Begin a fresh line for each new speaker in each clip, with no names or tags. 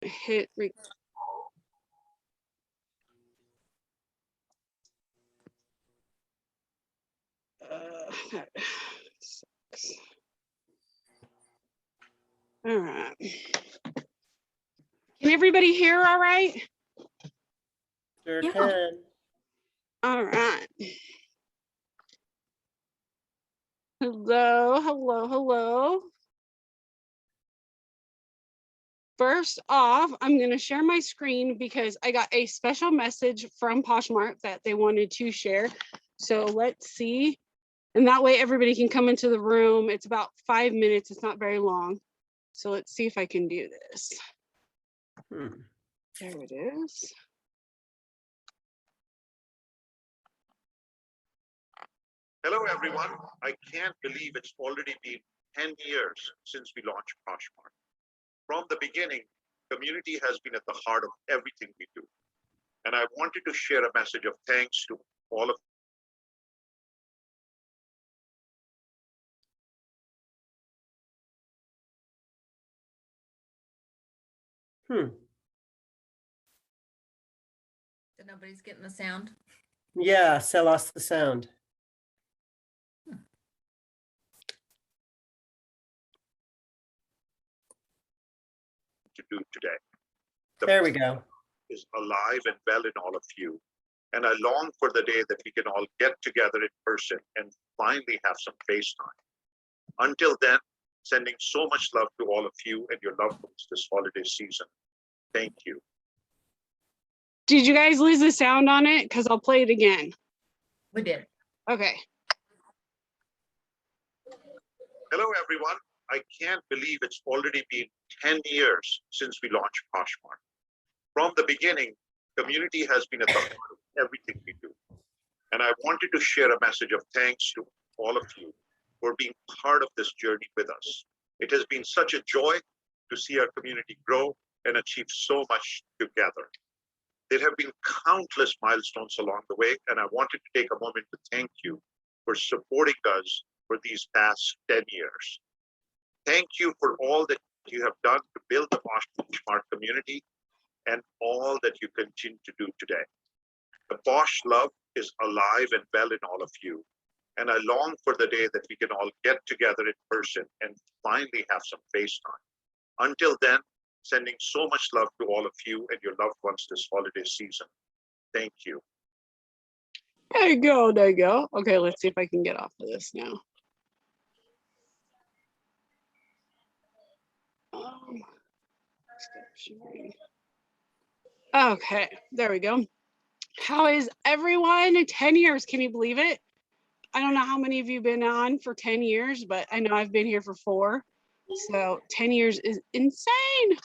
hit that sucks. All right. Can everybody hear all right?
Sure can.
All right. Hello, hello, hello. First off, I'm going to share my screen because I got a special message from Poshmark that they wanted to share. So let's see. And that way everybody can come into the room. It's about 5 minutes. It's not very long. So let's see if I can do this. There it is.
Hello, everyone. I can't believe it's already been 10 years since we launched Poshmark. From the beginning, community has been at the heart of everything we do. And I wanted to share a message of thanks to all of
Nobody's getting the sound.
Yeah, so lost the sound.
to do today.
There we go.
Is alive and well in all of you. And I long for the day that we can all get together in person and finally have some face time. Until then, sending so much love to all of you and your loved ones this holiday season. Thank you.
Did you guys lose the sound on it? Because I'll play it again.
We did.
Okay.
Hello, everyone. I can't believe it's already been 10 years since we launched Poshmark. From the beginning, community has been at the heart of everything we do. And I wanted to share a message of thanks to all of you for being part of this journey with us. It has been such a joy to see our community grow and achieve so much together. There have been countless milestones along the way, and I wanted to take a moment to thank you for supporting us for these past 10 years. Thank you for all that you have done to build the Poshmark community and all that you continue to do today. The Posh love is alive and well in all of you. And I long for the day that we can all get together in person and finally have some face time. Until then, sending so much love to all of you and your loved ones this holiday season. Thank you.
There you go. There you go. Okay, let's see if I can get off of this now. Okay, there we go. How is everyone? 10 years, can you believe it? I don't know how many of you have been on for 10 years, but I know I've been here for 4. So 10 years is insane.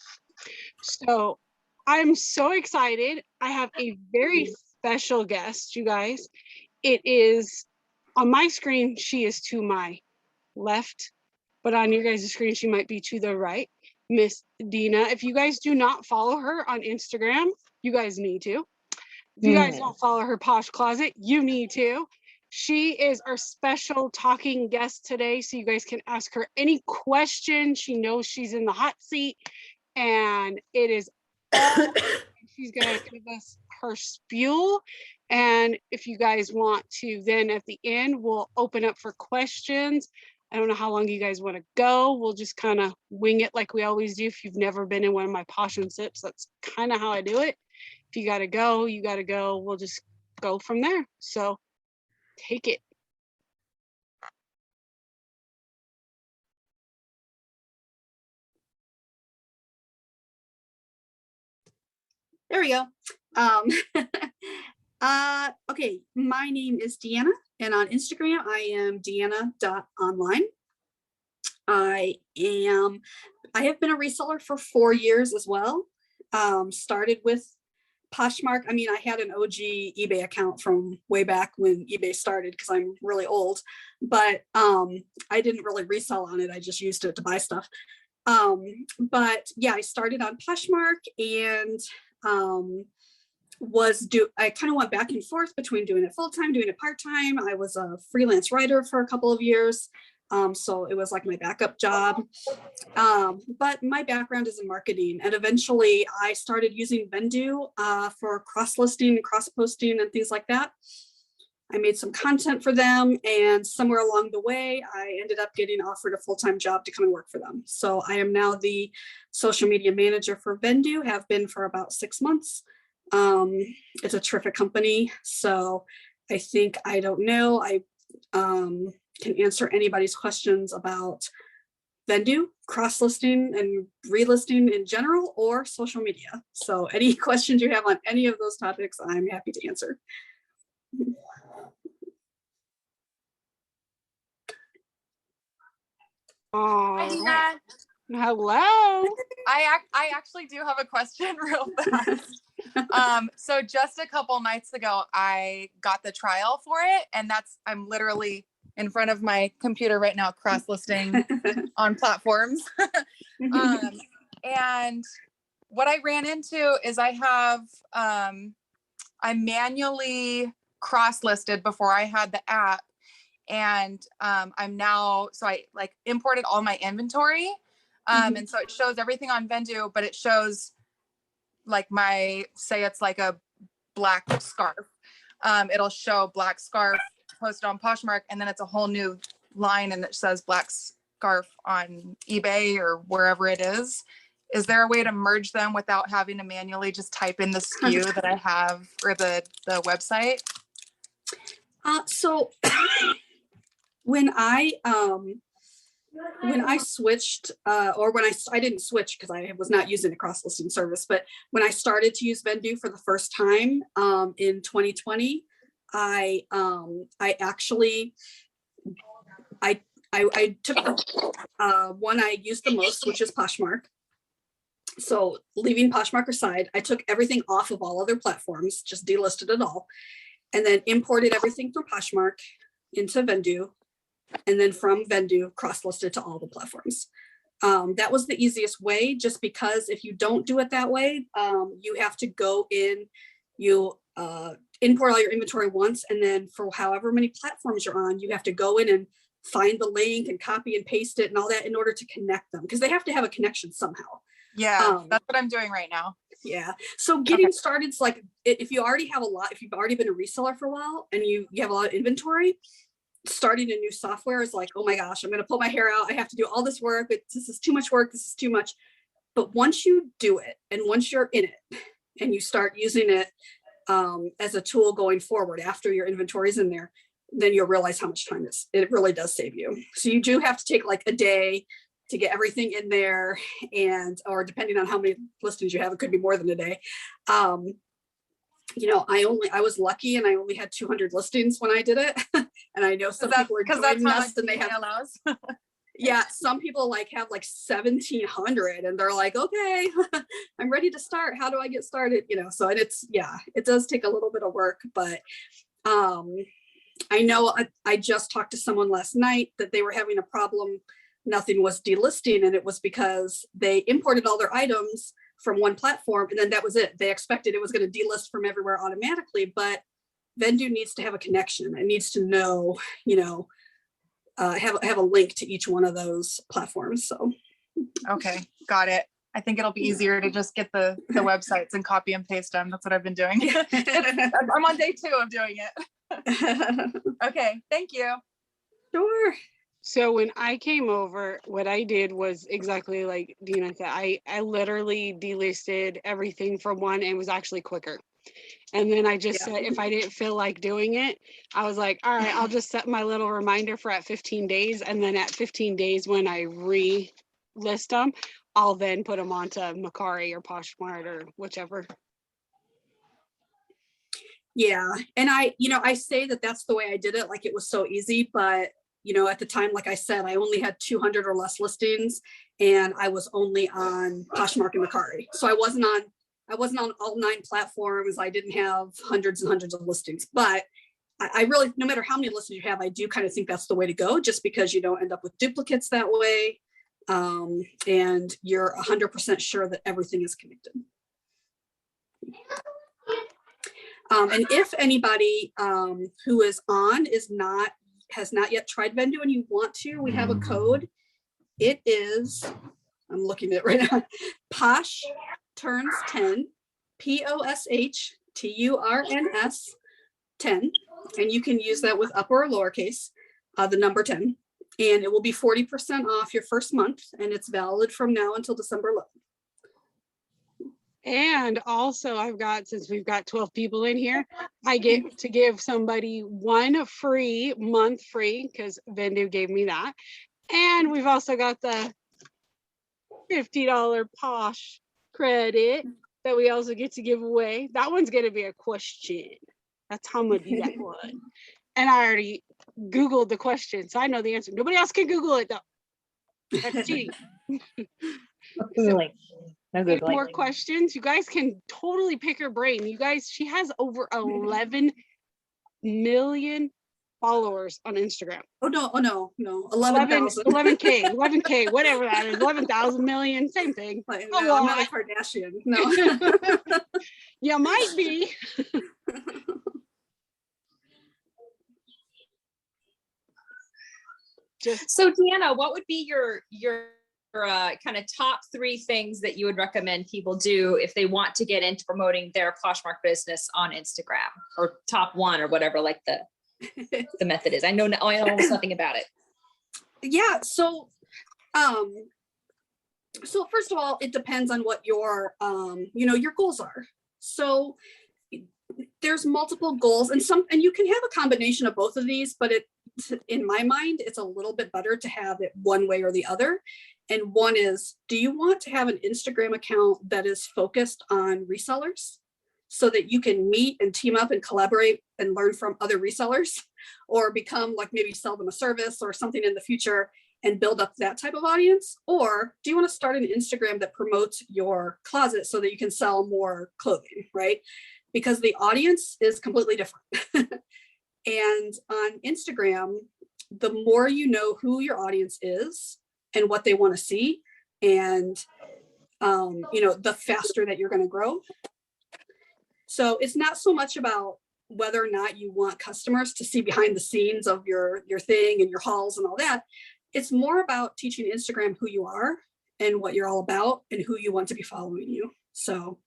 So I'm so excited. I have a very special guest, you guys. It is on my screen, she is to my left, but on your guys' screen, she might be to the right. Miss Dina. If you guys do not follow her on Instagram, you guys need to. If you guys don't follow her Posh Closet, you need to. She is our special talking guest today, so you guys can ask her any question. She knows she's in the hot seat, and it is all she's going to give us her spiel. And if you guys want to, then at the end, we'll open up for questions. I don't know how long you guys want to go. We'll just kind of wing it like we always do. If you've never been in one of my Posh and Sips, that's kind of how I do it. If you got to go, you got to go. We'll just go from there. So take it.
There we go. Okay, my name is Deanna, and on Instagram, I am deanna.online. I have been a reseller for 4 years as well. Started with Poshmark. I mean, I had an OG eBay account from way back when eBay started because I'm really old, but I didn't really resell on it. I just used it to buy stuff. But yeah, I started on Poshmark and I kind of went back and forth between doing it full-time, doing it part-time. I was a freelance writer for a couple of years. So it was like my backup job. But my background is in marketing, and eventually I started using Vendoo for cross-listing and cross-posting and things like that. I made some content for them, and somewhere along the way, I ended up getting offered a full-time job to come and work for them. So I am now the social media manager for Vendoo, have been for about 6 months. It's a terrific company. So I think, I don't know, I can answer anybody's questions about Vendoo, cross-listing and relisting in general, or social media. So any questions you have on any of those topics, I'm happy to answer.
Hi,
Oh,
Dina.
hello.
I actually do have a question real fast. So just a couple nights ago, I got the trial for it, and I'm literally in front of my computer right now, cross-listing on platforms. And what I ran into is I manually cross-listed before I had the app. And I'm now, so I like imported all my inventory. And so it shows everything on Vendoo, but it shows like say it's like a black scarf. It'll show black scarf posted on Poshmark, and then it's a whole new line and it says black scarf on eBay or wherever it is. Is there a way to merge them without having to manually just type in the SKU that I have, or the website?
So when I switched, or when I didn't switch because I was not using a cross-listing service, but when I started to use Vendoo for the first time in 2020, I actually took the one I used the most, which is Poshmark. So leaving Poshmark aside, I took everything off of all other platforms, just delisted it all, and then imported everything from Poshmark into Vendoo, and then from Vendoo cross-listed to all the platforms. That was the easiest way, just because if you don't do it that way, you have to go in, you import all your inventory once, and then for however many platforms you're on, you have to go in and find the link and copy and paste it and all that in order to connect them, because they have to have a connection somehow.
Yeah, that's what I'm doing right now.
Yeah. So getting started is like, if you already have a lot, if you've already been a reseller for a while and you have a lot of inventory, starting a new software is like, oh my gosh, I'm going to pull my hair out. I have to do all this work. This is too much work. This is too much. But once you do it, and once you're in it and you start using it as a tool going forward after your inventory is in there, then you'll realize how much time it really does save you. So you do have to take like a day to get everything in there, or depending on how many listings you have, it could be more than a day. You know, I was lucky and I only had 200 listings when I did it. And I know some people are joining us and they have allows. Yeah, some people like have like 1,700 and they're like, okay, I'm ready to start. How do I get started? You know, so and it does take a little bit of work, but I know I just talked to someone last night that they were having a problem. Nothing was delisting, and it was because they imported all their items from one platform, and then that was it. They expected it was going to delist from everywhere automatically, but Vendoo needs to have a connection. It needs to know, you know, have a link to each one of those platforms. So,
okay, got it. I think it'll be easier to just get the websites and copy and paste them. That's what I've been doing. I'm on day 2 of doing it. Okay, thank you.
Sure.
So when I came over, what I did was exactly like Dina said. I literally delisted everything from one, and it was actually quicker. And then I just said, if I didn't feel like doing it, I was like, all right, I'll just set my little reminder for at 15 days. And then at 15 days, when I relist them, I'll then put them onto Mercari or Poshmark or whichever.
Yeah. And I say that that's the way I did it. Like it was so easy, but you know, at the time, like I said, I only had 200 or less listings, and I was only on Poshmark and Mercari. So I wasn't on all 9 platforms. I didn't have hundreds and hundreds of listings, but I really, no matter how many listings you have, I do kind of think that's the way to go, just because you don't end up with duplicates that way. And you're 100% sure that everything is connected. And if anybody who is on is not has not yet tried Vendo and you want to, we have a code. It is, I'm looking at it right now, Posh Turns 10, POSH TURNS 10, and you can use that with upper or lowercase, the number 10, and it will be 40% off your first month, and it's valid from now until December 11th.
And also I've got, since we've got 12 people in here, I get to give somebody 1 free month free because Vendo gave me that. And we've also got the $50 Posh credit that we also get to give away. That one's going to be a question. That's how I'm going to do that one. And I already Googled the question, so I know the answer. Nobody else can Google it though. That's cheating.
Googling. No
Any
Googling.
more questions? You guys can totally pick her brain. You guys, she has over 11 million followers on Instagram.
Oh no, 11,000.
11K, whatever that is, 11,000 million, same thing.
Like,
A
no, I'm not a
lot.
Kardashian. No.
You might be. Just
So Deanna, what would be your kind of top 3 things that you would recommend people do if they want to get into promoting their Poshmark business on Instagram, or top 1 or whatever, like the method is? I know almost nothing about it.
Yeah, so first of all, it depends on what your your goals are. So there's multiple goals, and you can have a combination of both of these, but in my mind, it's a little bit better to have it one way or the other. And one is, do you want to have an Instagram account that is focused on resellers so that you can meet and team up and collaborate and learn from other resellers, or become like maybe sell them a service or something in the future and build up that type of audience? Or do you want to start an Instagram that promotes your closet so that you can sell more clothing, right? Because the audience is completely different. And on Instagram, the more you know who your audience is and what they want to see, and the faster that you're going to grow. So it's not so much about whether or not you want customers to see behind the scenes of your thing and your hauls and all that. It's more about teaching Instagram who you are and what you're all about and who you want to be following you. So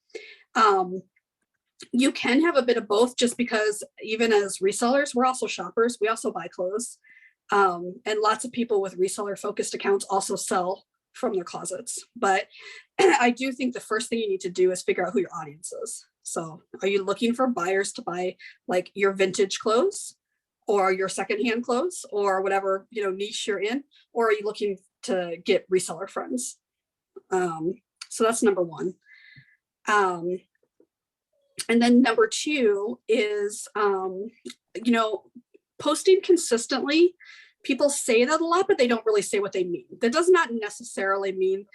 you can have a bit of both, just because even as resellers, we're also shoppers. We also buy clothes. And lots of people with reseller focused accounts also sell from their closets. But I do think the first thing you need to do is figure out who your audience is. So are you looking for buyers to buy like your vintage clothes or your secondhand clothes or whatever, niche you're in? Or are you looking to get reseller friends? So that's number 1. And then number 2 is, posting consistently. People say that a lot, but they don't really say what they mean. That does not necessarily mean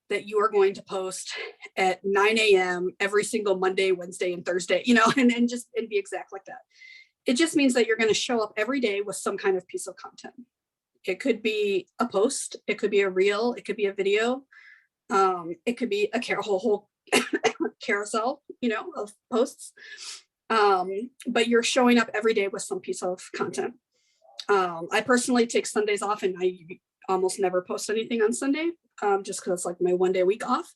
that you are going to post at 9 a.m. every single Monday, Wednesday, and Thursday, and be exact like that. It just means that you're going to show up every day with some kind of piece of content. It could be a post, it could be a reel, it could be a video, it could be a whole carousel, of posts. But you're showing up every day with some piece of content. I personally take Sundays off, and I almost never post anything on Sunday, just because it's like my 1 day a week off.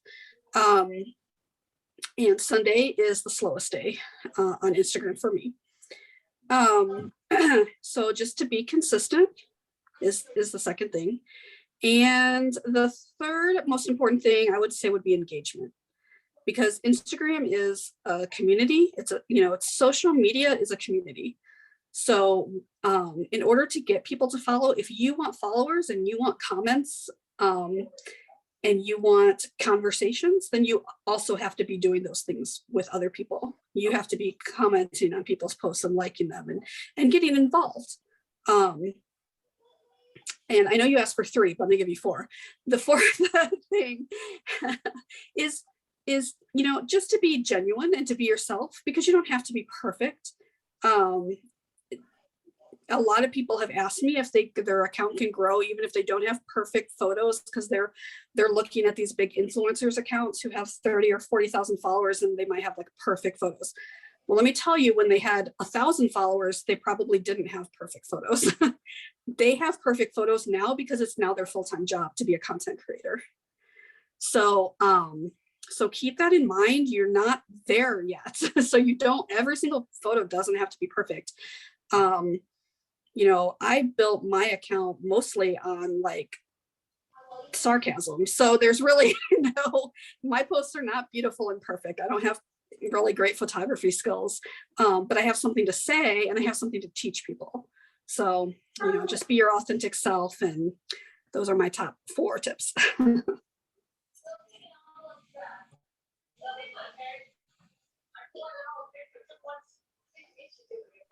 And Sunday is the slowest day on Instagram for me. So just to be consistent is the second thing. And the third most important thing I would say would be engagement. Because Instagram is a community. It's social media is a community. So in order to get people to follow, if you want followers and you want comments and you want conversations, then you also have to be doing those things with other people. You have to be commenting on people's posts and liking them and getting involved. And I know you asked for 3, but I'm gonna give you 4. The 4th thing is just to be genuine and to be yourself, because you don't have to be perfect. A lot of people have asked me if their account can grow even if they don't have perfect photos, because they're looking at these big influencers accounts who have 30 or 40,000 followers and they might have like perfect photos. Well, let me tell you, when they had 1,000 followers, they probably didn't have perfect photos. They have perfect photos now because it's now their full-time job to be a content creator. So, so keep that in mind. You're not there yet. So you don't, every single photo doesn't have to be perfect. You know, I built my account mostly on like sarcasm. So there's really no, my posts are not beautiful and perfect. I don't have really great photography skills, but I have something to say and I have something to teach people. So, you know, just be your authentic self. And those are my top 4 tips.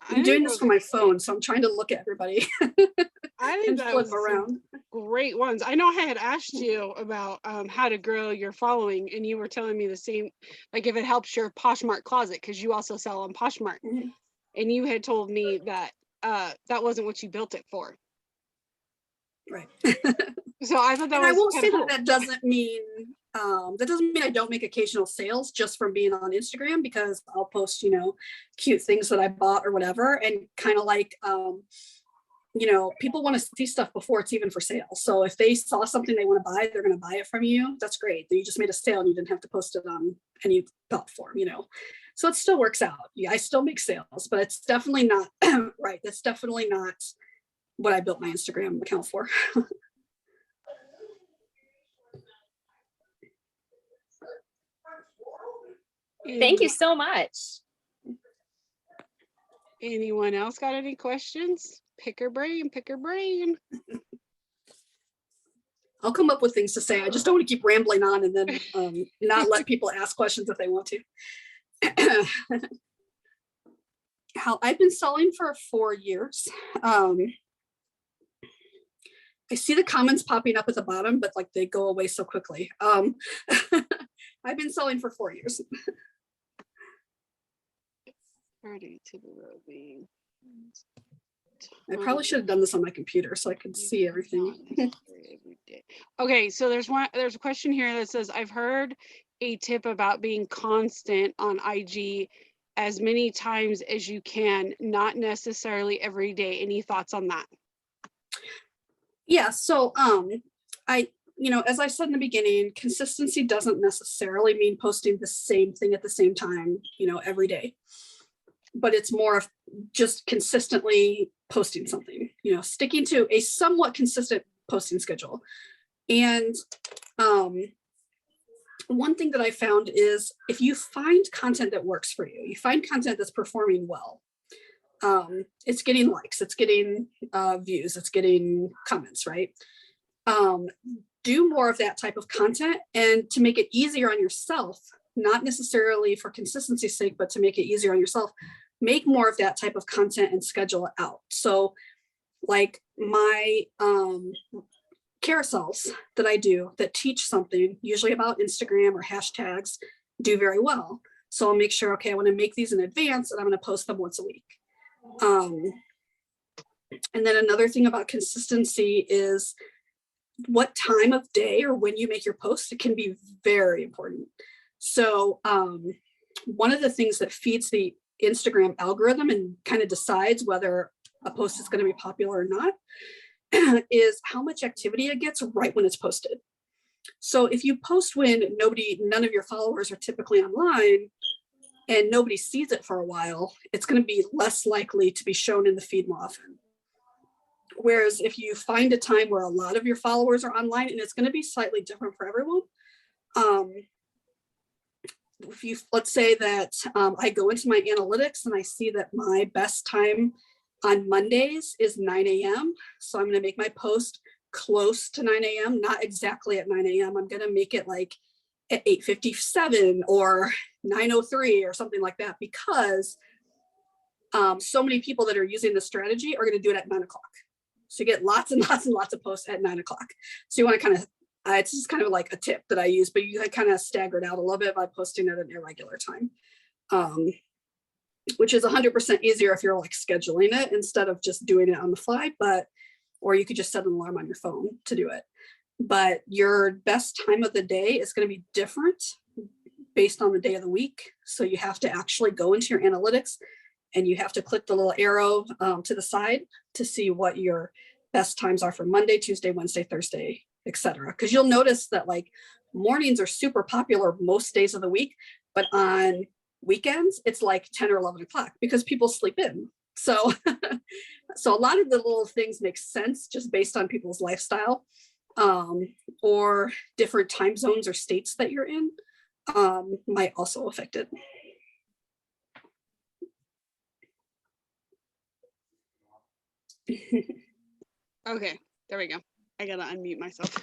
I'm doing this from my phone, so I'm trying to look at everybody.
I think
and
that
flip
was
around.
great ones. I know I had asked you about how to grow your following, and you were telling me the same, like if it helps your Poshmark closet, because you also sell on Poshmark.
Mhm.
And you had told me that that wasn't what you built it for.
Right.
So I thought that
And
was
I won't
kinda
say
cool.
that doesn't mean I don't make occasional sales just from being on Instagram, because I'll post, you know, cute things that I bought or whatever. And kind of like, you know, people want to see stuff before it's even for sale. So if they saw something they want to buy, they're going to buy it from you. That's great. You just made a sale and you didn't have to post it on any platform, you know. So it still works out. Yeah, I still make sales, but it's definitely not right. That's definitely not what I built my Instagram account for.
Thank you so much.
Anyone else got any questions? Pick her brain, pick her brain.
I'll come up with things to say. I just don't want to keep rambling on and then not let people ask questions if they want to. How I've been selling for 4 years. I see the comments popping up at the bottom, but like they go away so quickly. I've been selling for 4 years.
Party to the road being.
I probably should have done this on my computer so I could see everything.
Okay, so there's a question here that says, I've heard a tip about being constant on IG as many times as you can, not necessarily every day. Any thoughts on that?
Yeah, so you know, as I said in the beginning, consistency doesn't necessarily mean posting the same thing at the same time, you know, every day. But it's more of just consistently posting something, you know, sticking to a somewhat consistent posting schedule. And one thing that I found is if you find content that works for you, you find content that's performing well, it's getting likes, it's getting views, it's getting comments, right? Do more of that type of content, and to make it easier on yourself, not necessarily for consistency's sake, but to make it easier on yourself, make more of that type of content and schedule it out. So like my carousels that I do that teach something, usually about Instagram or hashtags, do very well. So I'll make sure, okay, I want to make these in advance and I'm going to post them once a week. And then another thing about consistency is what time of day or when you make your post. It can be very important. So one of the things that feeds the Instagram algorithm and kind of decides whether a post is going to be popular or not is how much activity it gets right when it's posted. So if you post when none of your followers are typically online and nobody sees it for a while, it's going to be less likely to be shown in the feed more often. Whereas if you find a time where a lot of your followers are online, and it's going to be slightly different for everyone. If you, let's say that I go into my analytics and I see that my best time on Mondays is 9 a.m. So I'm going to make my post close to 9 a.m., not exactly at 9 a.m. I'm going to make it like at 8:57 or 9:03 or something like that, because so many people that are using this strategy are going to do it at 9 o'clock. So you get lots and lots and lots of posts at 9 o'clock. So you want to kind of, it's just kind of like a tip that I use, but you kind of stagger it out a little bit by posting at an irregular time, which is 100% easier if you're like scheduling it instead of just doing it on the fly, or you could just set an alarm on your phone to do it. But your best time of the day is going to be different based on the day of the week. So you have to actually go into your analytics and you have to click the little arrow to the side to see what your best times are for Monday, Tuesday, Wednesday, Thursday, etc. Because you'll notice that like mornings are super popular most days of the week, but on weekends, it's like 10 or 11 o'clock because people sleep in. So, so a lot of the little things make sense just based on people's lifestyle or different time zones or states that you're in might also affect it.
Okay, there we go. I gotta unmute myself.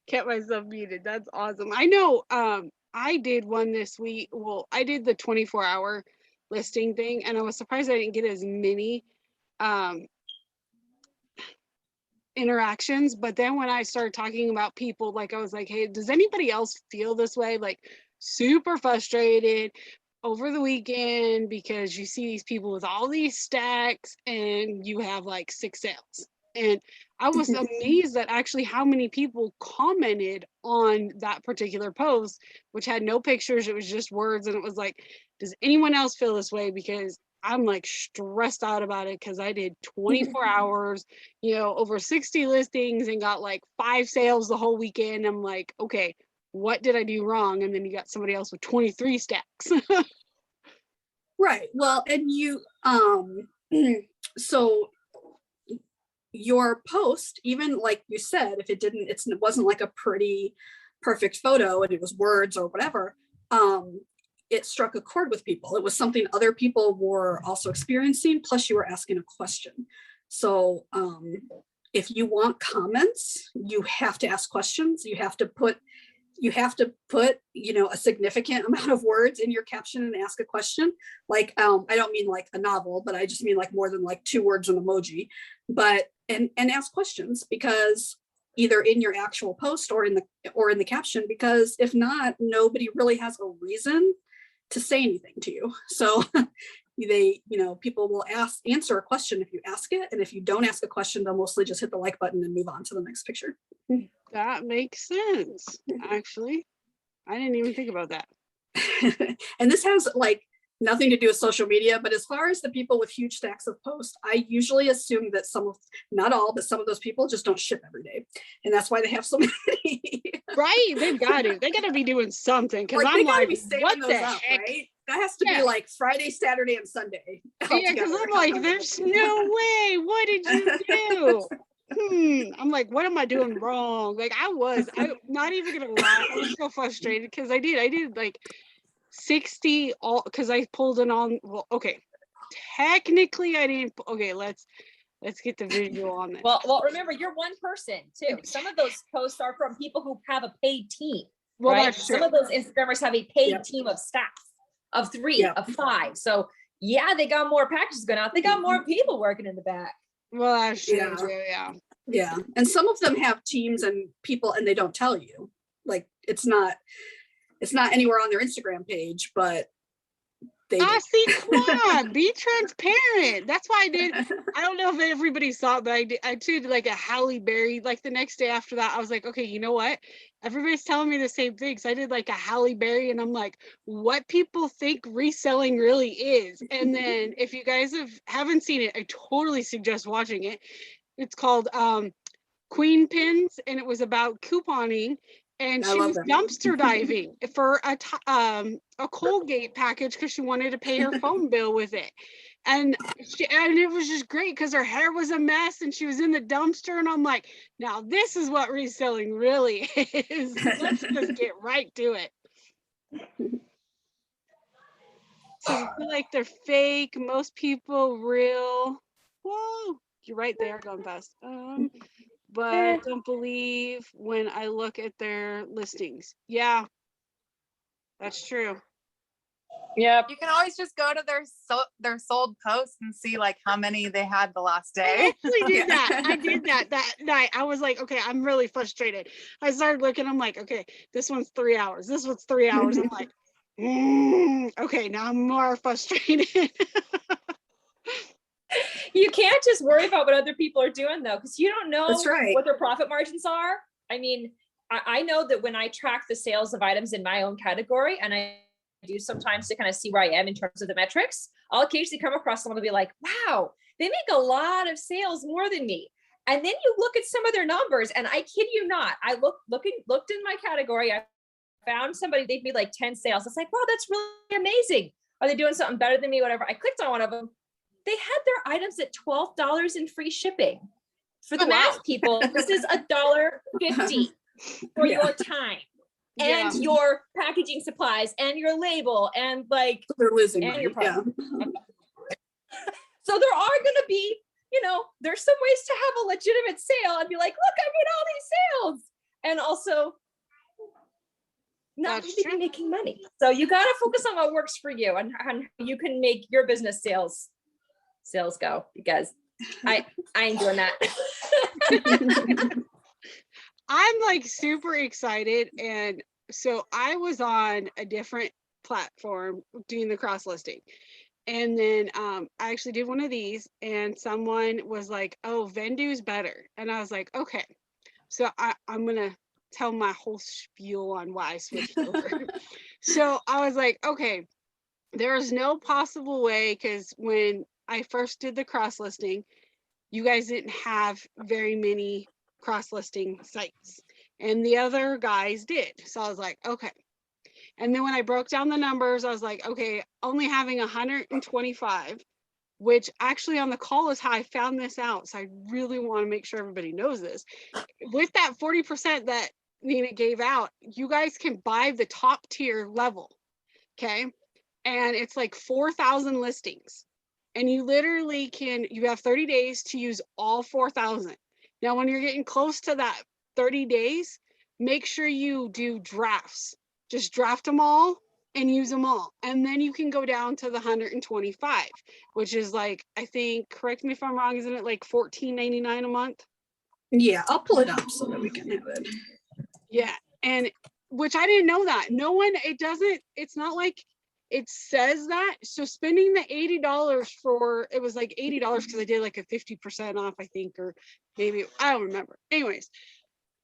Kept myself muted. That's awesome. I know I did one this week. Well, I did the 24-hour listing thing, and I was surprised I didn't get as many interactions. But then when I started talking about people, like I was like, hey, does anybody else feel this way? Like super frustrated over the weekend because you see these people with all these stacks and you have like 6 sales. And I was amazed at actually how many people commented on that particular post, which had no pictures. It was just words. And it was like, does anyone else feel this way? Because I'm like stressed out about it because I did 24 hours, you know, over 60 listings and got like 5 sales the whole weekend. I'm like, okay, what did I do wrong? And then you got somebody else with 23 stacks.
Right. Well, and you, so your post, even like you said, if it wasn't like a pretty perfect photo and it was words or whatever, it struck a chord with people. It was something other people were also experiencing, plus you were asking a question. So if you want comments, you have to ask questions. You have to put, you know, a significant amount of words in your caption and ask a question. Like, I don't mean like a novel, but I just mean like more than like 2 words and emoji, but, and ask questions, because either in your actual post or in the caption, because if not, nobody really has a reason to say anything to you. So they, you know, people will answer a question if you ask it. And if you don't ask a question, they'll mostly just hit the like button and move on to the next picture.
That makes sense, actually. I didn't even think about that.
And this has like nothing to do with social media, but as far as the people with huge stacks of posts, I usually assume that not all, but some of those people just don't ship every day. And that's why they have so many.
Right? They've got to. They got to be doing something. Because
Like,
I'm like, what
those
the
up,
heck?
right? That has to
Yeah.
be like Friday, Saturday, and Sunday.
Yeah, because I'm like, there's no way. What did you do? I'm like, what am I doing wrong? Like I'm not even gonna lie, I was so frustrated because I did like 60 all because I pulled it on. Well, okay, technically I didn't. Okay, let's get the visual on this.
Well, remember, you're one person too. Some of those posts are from people who have a paid team,
Well,
right?
that's true.
Some of those Instagrammers have a paid
Yep.
team of staff, of 3,
Yep.
of 5. So yeah, they got more packages going out. They got more people working in the back.
Well, that's true.
Yeah.
Too, yeah.
Yeah. And some of them have teams and people, and they don't tell you. Like it's not anywhere on their Instagram page, but they do.
See, come on, be transparent. That's why I did. I don't know if everybody saw it, but I did like a Halle Berry. Like the next day after that, I was like, okay, you know what? Everybody's telling me the same thing. So I did like a Halle Berry, and I'm like, what people think reselling really is. And then if you guys haven't seen it, I totally suggest watching it. It's called Queen Pins, and it was about couponing. And
I
she
love
was
that.
dumpster diving for a Colgate package because she wanted to pay her phone bill with it. And it was just great because her hair was a mess and she was in the dumpster. And I'm like, now this is what reselling really is. Let's just get right to it. So you feel like they're fake, most people real. Whoa, you're right, they are going fast. But don't believe when I look at their listings. Yeah, that's true.
Yep.
You can always just go to their sold posts and see like how many they had the last
I
day.
actually did
Yeah.
that. I did that night. I was like, okay, I'm really frustrated. I started looking, I'm like, okay, this one's 3 hours. This one's 3 hours. I'm like, okay, now I'm more frustrated.
You can't just worry about what other people are doing though, because you don't know
That's right.
what their profit margins are. I mean, I know that when I track the sales of items in my own category, and I do sometimes to kind of see where I am in terms of the metrics, I'll occasionally come across someone and be like, wow, they make a lot of sales more than me. And then you look at some of their numbers, and I kid you not, I looked in my category, I found somebody, they'd made like 10 sales. It's like, wow, that's really amazing. Are they doing something better than me? Whatever. I clicked on one of them. They had their items at $12 in free shipping. For the math people, this is $1.50 for your time and your packaging supplies and your label and like
They're losing
and
money.
your
Yeah.
product. So there are going to be, there's some ways to have a legitimate sale and be like, look, I made all these sales. And also not
That's
really
true.
be making money. So you got to focus on what works for you and how you can make your business sales go, because I ain't doing that.
I'm like super excited. And so I was on a different platform doing the cross listing. And then I actually did one of these, and someone was like, oh, Vendu's better. And I was like, okay. So I'm going to tell my whole spiel on why I switched over. So I was like, okay, there is no possible way, because when I first did the cross listing, you guys didn't have very many cross listing sites, and the other guys did. So I was like, okay. And then when I broke down the numbers, I was like, okay, only having 125, which actually on the call is how I found this out. So I really want to make sure everybody knows this. With that 40% that Nina gave out, you guys can buy the top tier level. Okay. And it's like 4,000 listings. And you literally you have 30 days to use all 4,000. Now, when you're getting close to that 30 days, make sure you do drafts. Just draft them all and use them all. And then you can go down to the 125, which is like, I think, correct me if I'm wrong, isn't it like $14.99 a month?
Yeah, I'll pull it up so that we can have it.
Yeah. And which I didn't know that. No one, it's not like it says that. So spending the $80 it was like $80 because I did like a 50% off, I think, or maybe, I don't remember. Anyways,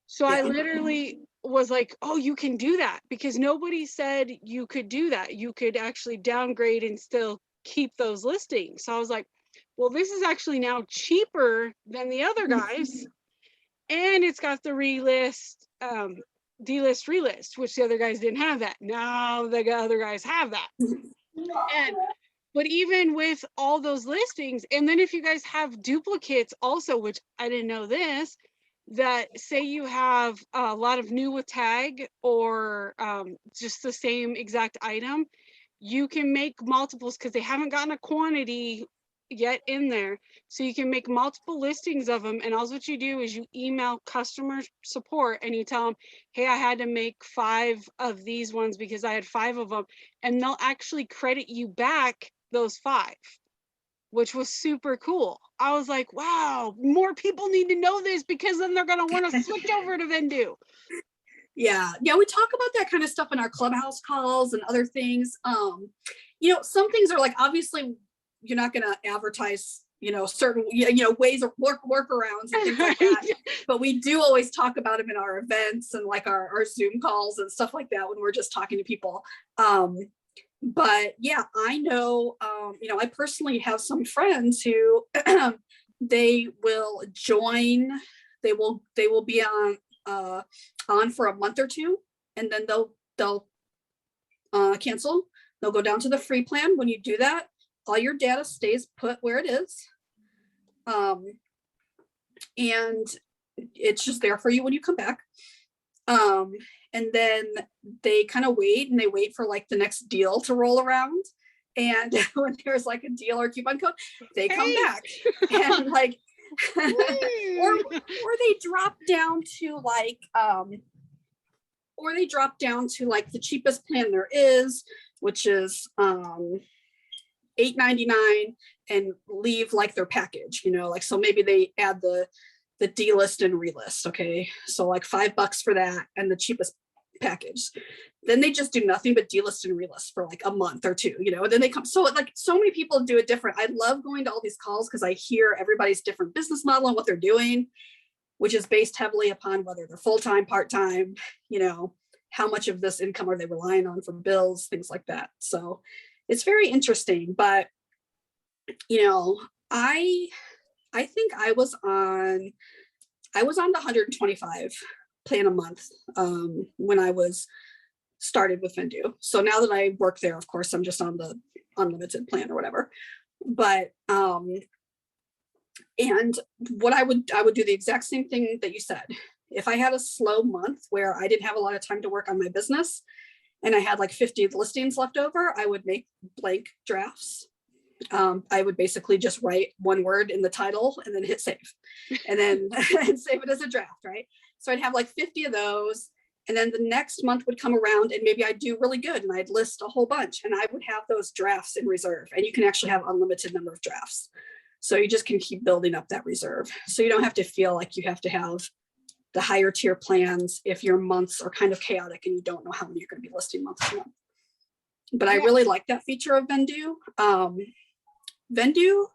so I literally was like, oh, you can do that, because nobody said you could do that. You could actually downgrade and still keep those listings. So I was like, well, this is actually now cheaper than the other guys. And it's got the relist, delist, relist, which the other guys didn't have that. Now the other guys have that. But even with all those listings, and then if you guys have duplicates also, which I didn't know this, that say you have a lot of new with tag or just the same exact item, you can make multiples because they haven't gotten a quantity yet in there. So you can make multiple listings of them. And all what you do is you email customer support and you tell them, hey, I had to make 5 of these ones because I had 5 of them. And they'll actually credit you back those 5. Which was super cool. I was like, wow, more people need to know this, because then they're going to want to switch over to Vendu.
Yeah, we talk about that kind of stuff in our clubhouse calls and other things. Some things are like, obviously you're not going to advertise, certain, ways of workarounds and things like that. But we do always talk about them in our events and like our Zoom calls and stuff like that when we're just talking to people. But yeah, I know, I personally have some friends who they will join, they will be on for a month or two, and then they'll cancel. They'll go down to the free plan. When you do that, all your data stays put where it is. And it's just there for you when you come back. And then they kind of wait for like the next deal to roll around. And when there's like a deal or coupon code, they come back and like, or they drop down to like, the cheapest plan there is, which is $8.99, and leave like their package, so maybe they add the delist and relist. Okay. So like $5 for that and the cheapest package. Then they just do nothing but delist and relist for like a month or two, and then they come. So like so many people do it different. I love going to all these calls because I hear everybody's different business model and what they're doing. which is based heavily upon whether they're full-time, part-time, how much of this income are they relying on for bills, things like that. So it's very interesting, but I think I was on the 125 plan a month when I was started with Vendu. So now that I work there, of course, I'm just on the unlimited plan or whatever. But and what I would do the exact same thing that you said. If I had a slow month where I didn't have a lot of time to work on my business and I had like 50 listings left over, I would make blank drafts. I would basically just write one word in the title and then hit save and then and save it as a draft, right? So I'd have like 50 of those. And then the next month would come around and maybe I'd do really good and I'd list a whole bunch and I would have those drafts in reserve, and you can actually have unlimited number of drafts. So you just can keep building up that reserve. So you don't have to feel like you have to have the higher tier plans if your months are kind of chaotic and you don't know how many you're going to be listing month to month. But I really like that feature of Vendu. Vendu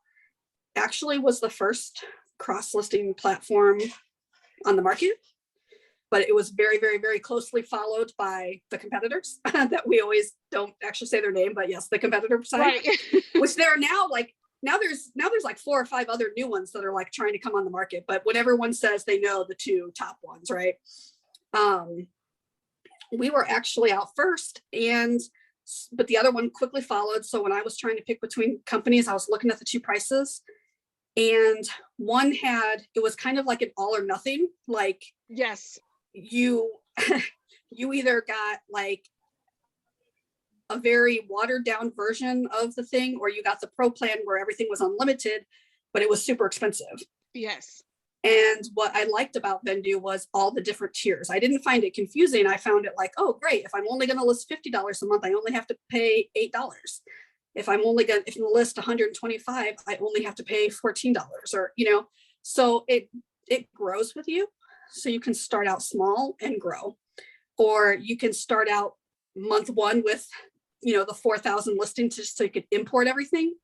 actually was the first cross-listing platform on the market, but it was very, very, very closely followed by the competitors that we always don't actually say their name, but yes, the competitor side,
Right.
which they're now like, now there's like 4 or 5 other new ones that are like trying to come on the market, but when everyone says they know the 2 top ones, right? We were actually out first, but the other one quickly followed. So when I was trying to pick between companies, I was looking at the 2 prices, and one it was kind of like an all or nothing. Like,
Yes.
you either got like a very watered down version of the thing, or you got the pro plan where everything was unlimited, but it was super expensive.
Yes.
And what I liked about Vendu was all the different tiers. I didn't find it confusing. I found it like, oh, great. If I'm only going to list $50 a month, I only have to pay $8. If I'm only going to list 125, I only have to pay $14, or, so it grows with you. So you can start out small and grow, or you can start out month 1 with, the 4,000 listings just so you could import everything,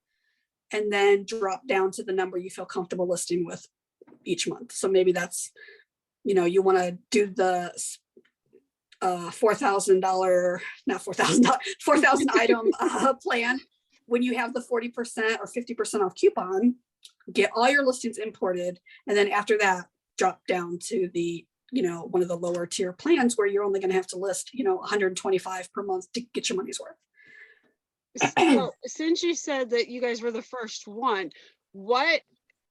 and then drop down to the number you feel comfortable listing with each month. So maybe that's, you want to do the $4,000, not $4,000, 4,000 item plan. When you have the 40% or 50% off coupon, get all your listings imported. And then after that, drop down to the, one of the lower tier plans where you're only going to have to list, 125 per month to get your money's worth.
So since you said that you guys were the first one, what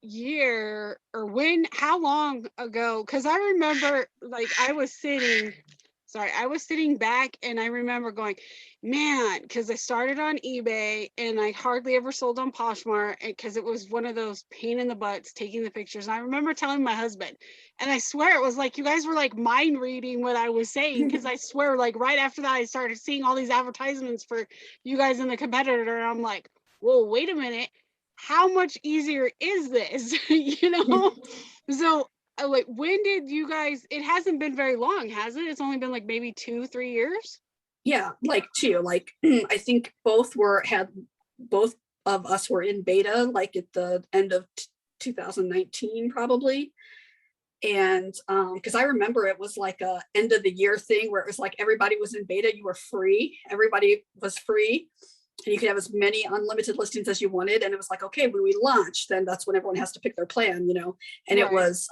year or how long ago? Because I remember I was sitting back and I remember going, man, because I started on eBay and I hardly ever sold on Poshmark because it was one of those pain in the butts taking the pictures. And I remember telling my husband, and I swear it was like you guys were like mind reading what I was saying, because I swear right after that I started seeing all these advertisements for you guys and the competitor, and I'm like, whoa, wait a minute, how much easier is this? So when did you guys, it hasn't been very long, has it? It's only been like maybe 2-3 years.
Yeah, like 2, I think both of us were in beta like at the end of 2019 probably. And because I remember it was like a end of the year thing where it was like everybody was in beta, you were free, everybody was free, and you could have as many unlimited listings as you wanted. And it was like, okay, when we launch, then that's when everyone has to pick their plan, and It was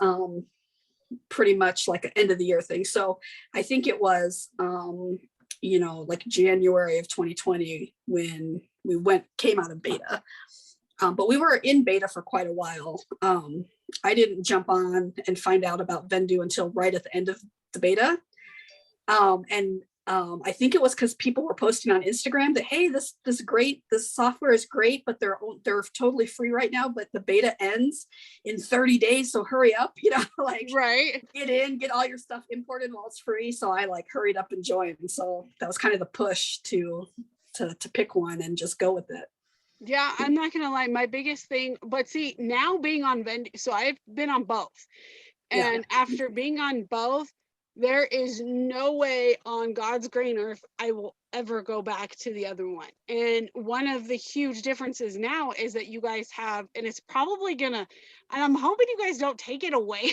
pretty much like an end of the year thing. So I think it was like January of 2020 when we came out of beta. But we were in beta for quite a while. I didn't jump on and find out about Vendu until right at the end of the beta. I think it was because people were posting on Instagram that, hey, this software is great, but they're totally free right now, but the beta ends in 30 days. So hurry up,
Right.
Get in, get all your stuff imported while it's free. So I hurried up and joined. And so that was kind of the push to pick one and just go with it.
Yeah, I'm not gonna lie, my biggest thing, but see, now being on Vendu, so I've been on both, and after being on both, there is no way on God's green earth I will ever go back to the other one. And one of the huge differences now is that you guys have, and it's probably gonna, and I'm hoping you guys don't take it away,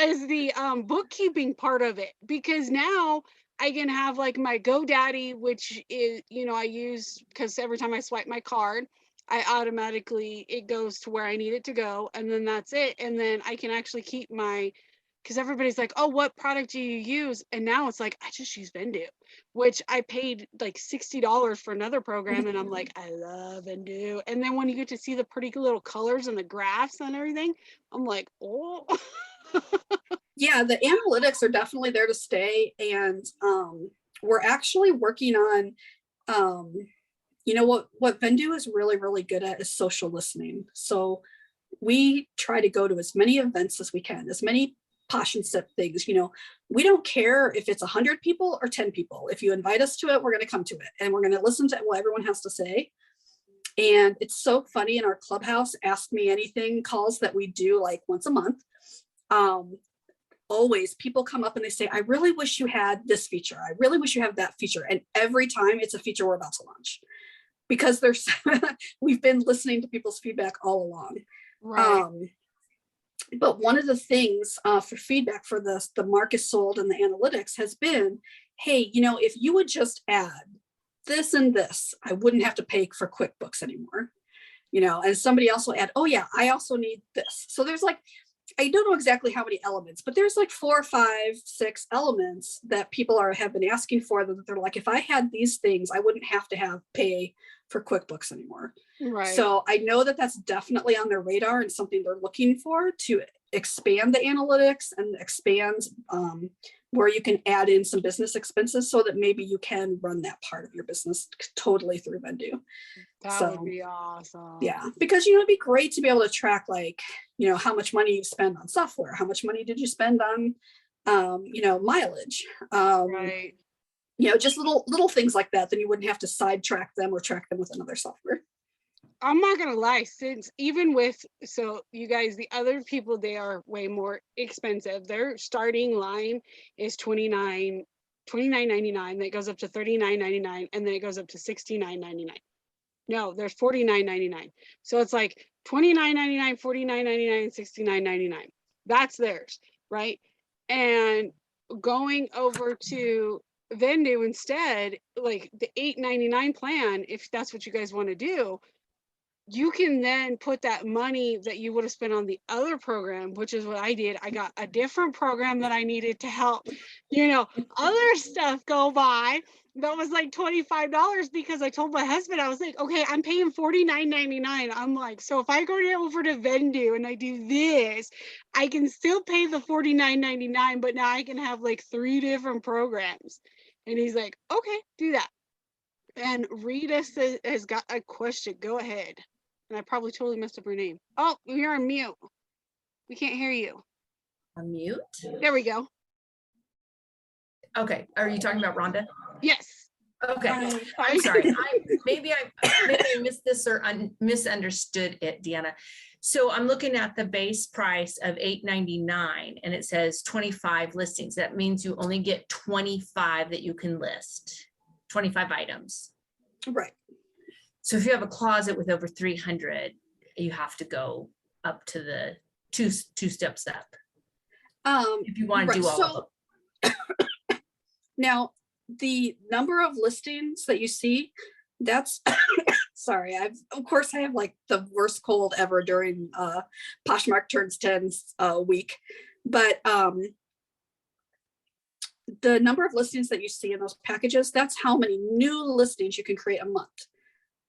as the bookkeeping part of it, because now I can have like my GoDaddy, which is, you know, I use because every time I swipe my card, I automatically, it goes to where I need it to go. And then that's it. And then I can actually keep my, because everybody's like, oh, what product do you use? And now it's like, I just use Vendu, which I paid like $60 for another program. And I'm like, I love Vendu. And then when you get to see the pretty little colors and the graphs and everything, I'm like, oh.
Yeah, the analytics are definitely there to stay. And we're actually working on, you know, what Vendu is really, really good at is social listening. So we try to go to as many events as we can, as many Posh and Sip things. You know, we don't care if it's 100 people or 10 people. If you invite us to it, we're going to come to it and we're going to listen to what everyone has to say. And it's so funny, in our Clubhouse Ask Me Anything calls that we do like once a month. Always people come up and they say, I really wish you had this feature. I really wish you have that feature. And every time it's a feature we're about to launch, because there's, we've been listening to people's feedback all along.
Right.
But one of the things for feedback for the Marcus sold and the analytics has been, hey, you know, if you would just add this and this, I wouldn't have to pay for QuickBooks anymore. You know, and somebody else will add, oh yeah, I also need this. So there's like, I don't know exactly how many elements, but there's like 4, 5, 6 elements that people have been asking for, that they're like, if I had these things, I wouldn't have to pay for QuickBooks anymore.
Right.
So I know that that's definitely on their radar and something they're looking for, to expand the analytics and expand where you can add in some business expenses so that maybe you can run that part of your business totally through Vendu.
That would be awesome.
Yeah, because, you know, it'd be great to be able to track, like, you know, how much money you spend on software, how much money did you spend on, you know, mileage,
Right.
you know, just little things like that. Then you wouldn't have to sidetrack them or track them with another software.
I'm not gonna lie, since even with, so you guys, the other people, they are way more expensive. Their starting line is $29.99, then it goes up to $39.99, and then it goes up to $69.99. No, there's $49.99. So it's like $29.99, $49.99, and $69.99. That's theirs, right? And going over to Vendu instead, like the $8.99 plan, if that's what you guys want to do, you can then put that money that you would have spent on the other program, which is what I did. I got a different program that I needed to help, you know, other stuff go by. That was like $25, because I told my husband, I was like, okay, I'm paying $49.99. I'm like, so if I go over to Vendu and I do this, I can still pay the $49.99, but now I can have like 3 different programs. And he's like, okay, do that. And Rita has got a question. Go ahead. And I probably totally messed up her name. Oh, you're on mute. We can't hear you.
Unmute.
There we go.
Okay, are you talking about Rhonda?
Yes.
Okay, I'm sorry. Maybe I missed this or misunderstood it, Deanna. So I'm looking at the base price of $8.99 and it says 25 listings. That means you only get 25 that you can list, 25 items.
Right.
So if you have a closet with over 300, you have to go up to the two steps up. If you want to do all of them.
Now, the number of listings that you see, that's sorry, of course I have like the worst cold ever during Poshmark Turns 10 week, but the number of listings that you see in those packages, that's how many new listings you can create a month.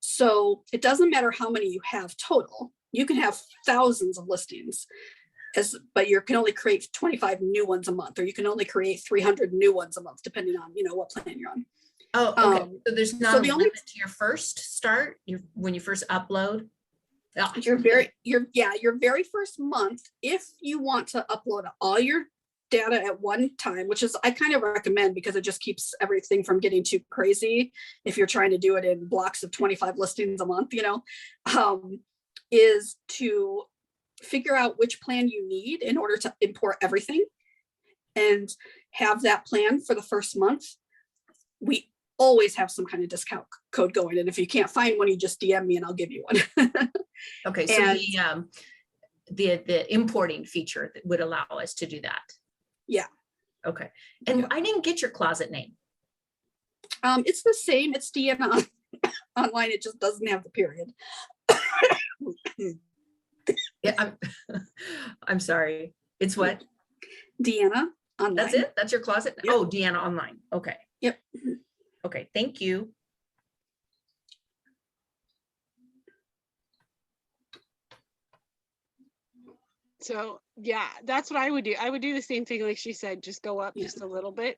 So it doesn't matter how many you have total. You can have thousands of listings, but you can only create 25 new ones a month, or you can only create 300 new ones a month, depending on, you know, what plan you're on.
Oh, okay. So there's not a limit to your first start, when you first upload? Oh.
Your very first month, if you want to upload all your data at one time, which is I kind of recommend, because it just keeps everything from getting too crazy if you're trying to do it in blocks of 25 listings a month, you know, is to figure out which plan you need in order to import everything and have that plan for the first month. We always have some kind of discount code going. And if you can't find one, you just DM me and I'll give you one.
Okay, so
And-
the importing feature that would allow us to do that.
Yeah.
Okay, and
Yeah.
I didn't get your closet name.
It's the same. It's Deanna online. It just doesn't have the period.
Yeah, I'm sorry. It's what?
Deanna online.
That's it? That's your closet?
Yep.
Oh, Deanna online. Okay.
Yep.
Okay, thank you.
So yeah, that's what I would do. I would do the same thing like she said, just go up
Yeah.
just a little bit,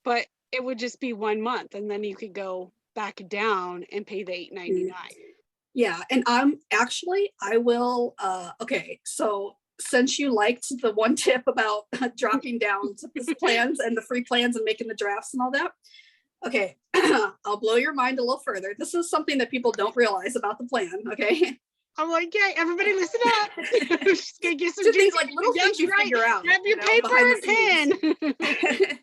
but it would just be 1 month and then you could go back down and pay the $8.99.
Yeah, and I will, okay, so since you liked the one tip about dropping down to the plans and the free plans and making the drafts and all that, okay, I'll blow your mind a little further. This is something that people don't realize about the plan, okay?
I'm like, yeah, everybody listen up. Just gonna get some
Just things
juice.
like little
That's
things you
right.
figure out.
Grab your
you know,
paper
behind
and
the
pen.
scenes.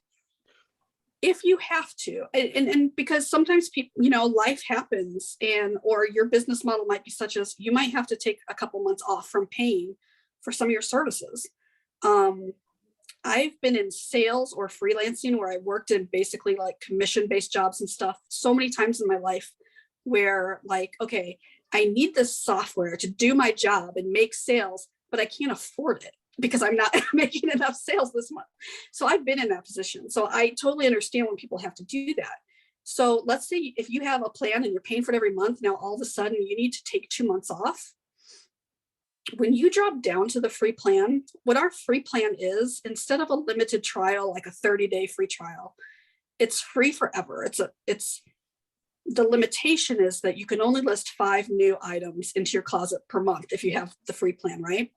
If you have to, and because sometimes people, you know, life happens or your business model might be such as you might have to take a couple months off from paying for some of your services. I've been in sales or freelancing where I worked in basically like commission-based jobs and stuff so many times in my life where like, okay, I need this software to do my job and make sales, but I can't afford it because I'm not making enough sales this month. So I've been in that position. So I totally understand when people have to do that. So let's say if you have a plan and you're paying for it every month, now all of a sudden you need to take 2 months off. When you drop down to the free plan, what our free plan is, instead of a limited trial, like a 30-day free trial, it's free forever. The limitation is that you can only list 5 new items into your closet per month if you have the free plan, right?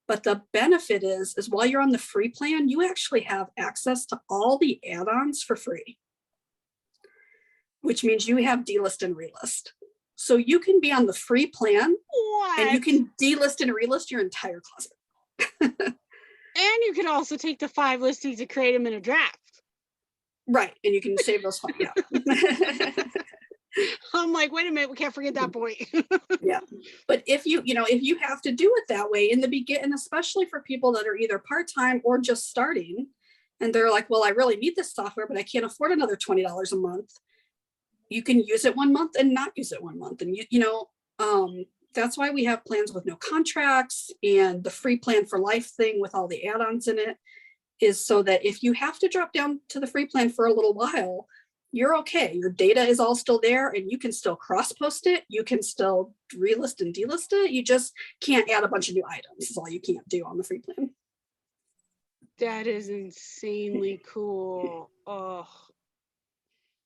But the benefit is while you're on the free plan, you actually have access to all the add-ons for free, which means you have delist and relist. So you can be on the free plan and you can delist and relist your entire closet.
And you can also take the 5 listings and create them in a draft.
Right, and you can save those 5, yeah.
I'm like, wait a minute, we can't forget that point.
Yeah, but if you have to do it that way in the beginning, and especially for people that are either part-time or just starting, and they're like, well, I really need this software, but I can't afford another $20 a month. You can use it 1 month and not use it 1 month. And that's why we have plans with no contracts and the free plan for life thing with all the add-ons in it is so that if you have to drop down to the free plan for a little while, you're okay. Your data is all still there and you can still cross-post it. You can still relist and delist it. You just can't add a bunch of new items is all you can't do on the free plan.
That is insanely cool. Oh,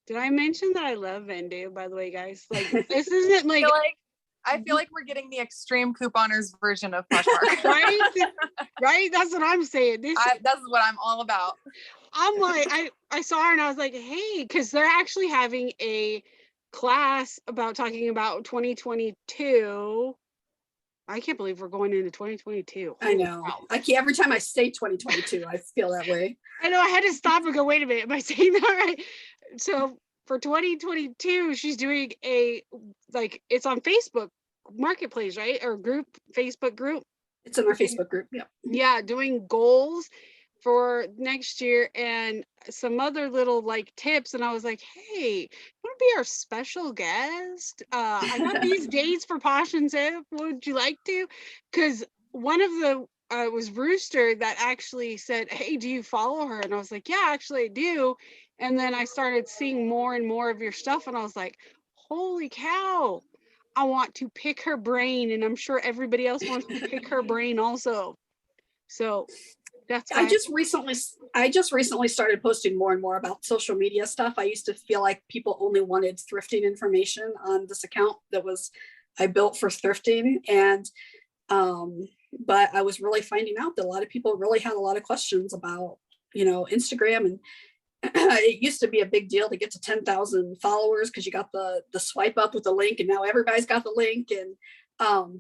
did I mention that I love Vendu, by the way, guys? Like, this isn't like,
I feel like we're getting the extreme couponers version of Poshmark.
right? Right? That's what I'm saying.
That's what I'm all about.
I'm like, I saw her and I was like, hey, because they're actually having a class about talking about 2022. I can't believe we're going into 2022.
I know.
Wow.
I can't, every time I say 2022, I feel that way.
I know I had to stop and go, wait a minute, am I saying that right? So for 2022, she's doing it's on Facebook Marketplace, right? Or Facebook group.
It's in our Facebook group. Yeah.
Yeah, doing goals for next year and some other little like tips. And I was like, hey, you want to be our special guest? I got these dates for Posh and Zip. Would you like to? Because one of the it was Rooster that actually said, hey, do you follow her? And I was like, yeah, actually I do. And then I started seeing more and more of your stuff. And I was like, holy cow, I want to pick her brain. And I'm sure everybody else wants to pick her brain also. So that's why
I just recently started posting more and more about social media stuff. I used to feel like people only wanted thrifting information on this account that I built for thrifting. And but I was really finding out that a lot of people really had a lot of questions about, Instagram. And it used to be a big deal to get to 10,000 followers because you got the swipe up with the link, and now everybody's got the link. And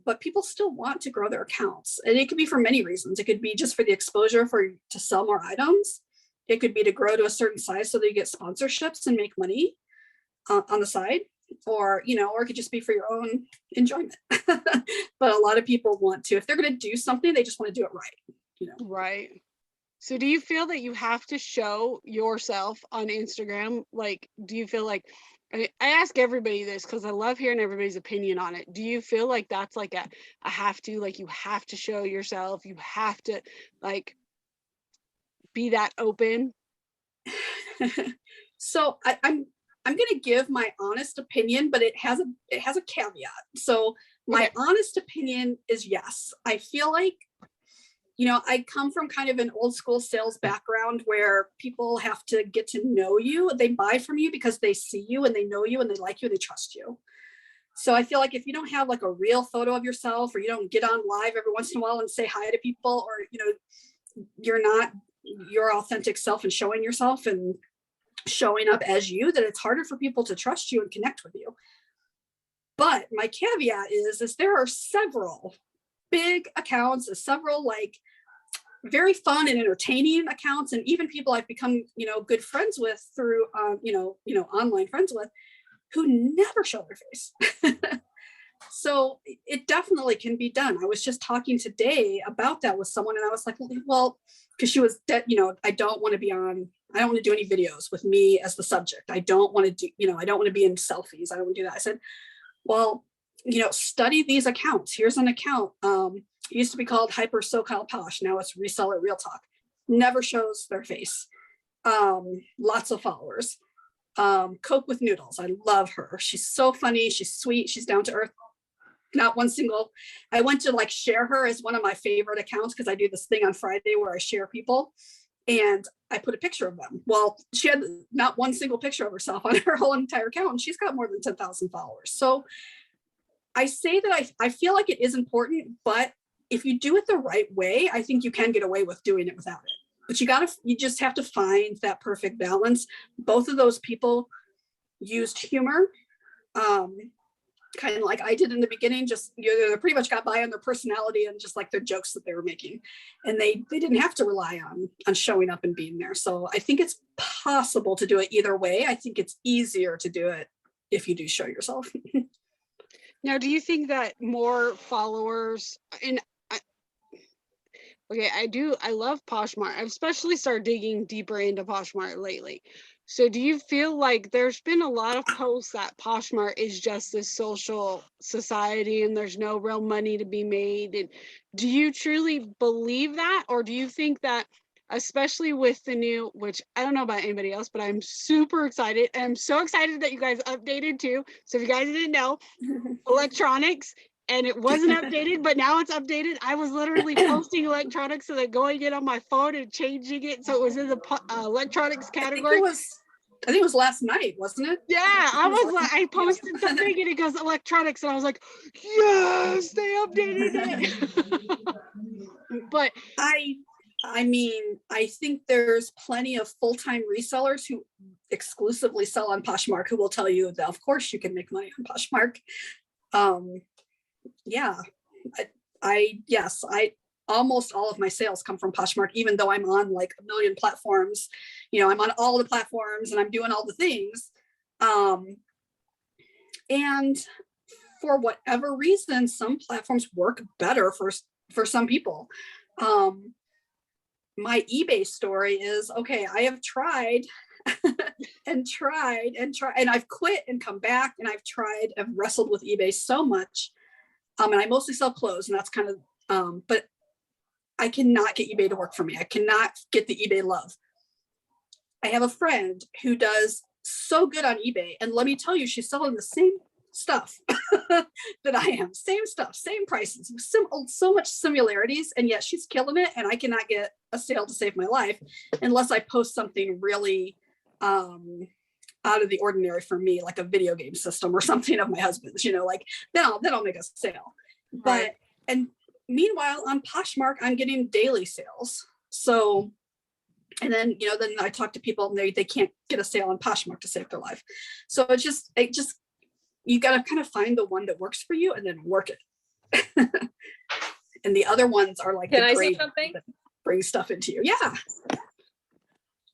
but people still want to grow their accounts, and it could be for many reasons. It could be just for the exposure to sell more items. It could be to grow to a certain size so they get sponsorships and make money. on the side, or, you know, or it could just be for your own enjoyment. But a lot of people want to, if they're going to do something, they just want to do it right, you know.
Right. So do you feel that you have to show yourself on Instagram? Like, do you feel like, I ask everybody this because I love hearing everybody's opinion on it. Do you feel like that's like a have to, like you have to show yourself, you have to like be that open?
So I'm going to give my honest opinion, but it has a caveat. So my honest opinion is yes. I feel like, you know, I come from kind of an old school sales background where people have to get to know you. They buy from you because they see you and they know you and they like you and they trust you. So I feel like if you don't have like a real photo of yourself, or you don't get on live every once in a while and say hi to people, or, you know, you're not your authentic self and showing yourself and showing up as you, that it's harder for people to trust you and connect with you. But my caveat is there are several big accounts, several like very fun and entertaining accounts, and even people I've become, you know, good friends with through, you know, online friends with, who never show their face. So it definitely can be done. I was just talking today about that with someone, and I was like, well, because she was, you know, I don't want to do any videos with me as the subject. I don't want to do, you know, I don't want to be in selfies. I don't want to do that. I said, well, you know, study these accounts. Here's an account. It used to be called Hyper SoCal Posh. Now it's Reseller Real Talk. Never shows their face. Lots of followers. Coke with Noodles. I love her. She's so funny. She's sweet. She's down to earth. Not one single. I went to like share her as one of my favorite accounts because I do this thing on Friday where I share people, and I put a picture of them. Well, she had not one single picture of herself on her whole entire account, and she's got more than 10,000 followers. So I say that I feel like it is important, but if you do it the right way, I think you can get away with doing it without it. But you just have to find that perfect balance. Both of those people used humor, kind of like I did in the beginning. Just, you know, they pretty much got by on their personality and just like their jokes that they were making, and they didn't have to rely on showing up and being there. So I think it's possible to do it either way. I think it's easier to do it if you do show yourself.
Now, do you think that more followers, and I love Poshmark. I've especially started digging deeper into Poshmark lately. So do you feel like there's been a lot of posts that Poshmark is just this social society and there's no real money to be made? And do you truly believe that? Or do you think that, especially with the new, which I don't know about anybody else, but I'm super excited. And I'm so excited that you guys updated too. So if you guys didn't know, electronics, and it wasn't updated, but now it's updated. I was literally posting electronics and then going in on my phone and changing it so it was in the electronics category.
I think it was last night, wasn't it?
Yeah, I posted something and it goes electronics, and I was like, yes, they updated it. But
I mean, I think there's plenty of full-time resellers who exclusively sell on Poshmark who will tell you that of course you can make money on Poshmark. Yeah, yes, almost all of my sales come from Poshmark, even though I'm on like a million platforms. You know, I'm on all the platforms and I'm doing all the things. And for whatever reason, some platforms work better for some people. My eBay story is, okay, I have tried and I've quit and come back, and I've wrestled with eBay so much. And I mostly sell clothes, and that's kind of, but I cannot get eBay to work for me. I cannot get the eBay love. I have a friend who does so good on eBay, and let me tell you, she's selling the same stuff that I am. Same stuff, same prices, so much similarities, and yet she's killing it, and I cannot get a sale to save my life unless I post something really out of the ordinary for me, like a video game system or something of my husband's, you know, like then I'll make a sale.
Right.
But, and meanwhile on Poshmark, I'm getting daily sales. So, and then, you know, then I talk to people and they can't get a sale on Poshmark to save their life. So it just, you got to kind of find the one that works for you and then work it. And the other ones are like,
can I say something?
Bring stuff into you. Yeah.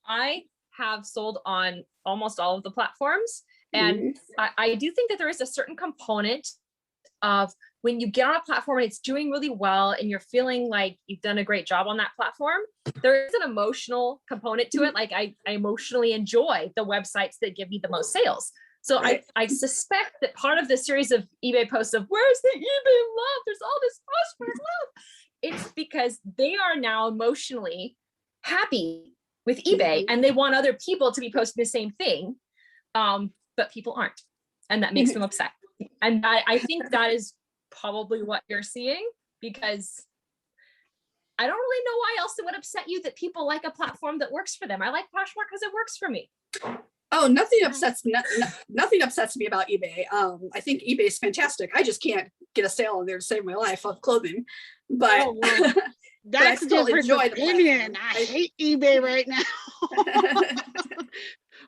I have sold on almost all of the platforms, And I do think that there is a certain component of when you get on a platform and it's doing really well and you're feeling like you've done a great job on that platform, there is an emotional component to it. Like I emotionally enjoy the websites that give me the most sales. So
Right.
I suspect that part of the series of eBay posts of where's the eBay love? There's all this Poshmark love. It's because they are now emotionally happy with eBay and they want other people to be posting the same thing. But people aren't. And that makes them upset. And I think that is probably what you're seeing, because I don't really know why else it would upset you that people like a platform that works for them. I like Poshmark because it works for me.
Oh, nothing upsets me about eBay. I think eBay is fantastic. I just can't get a sale on there to save my life of clothing. But,
Oh, well,
but I
that's a
still
different
enjoy the
opinion.
platform.
I hate eBay right now.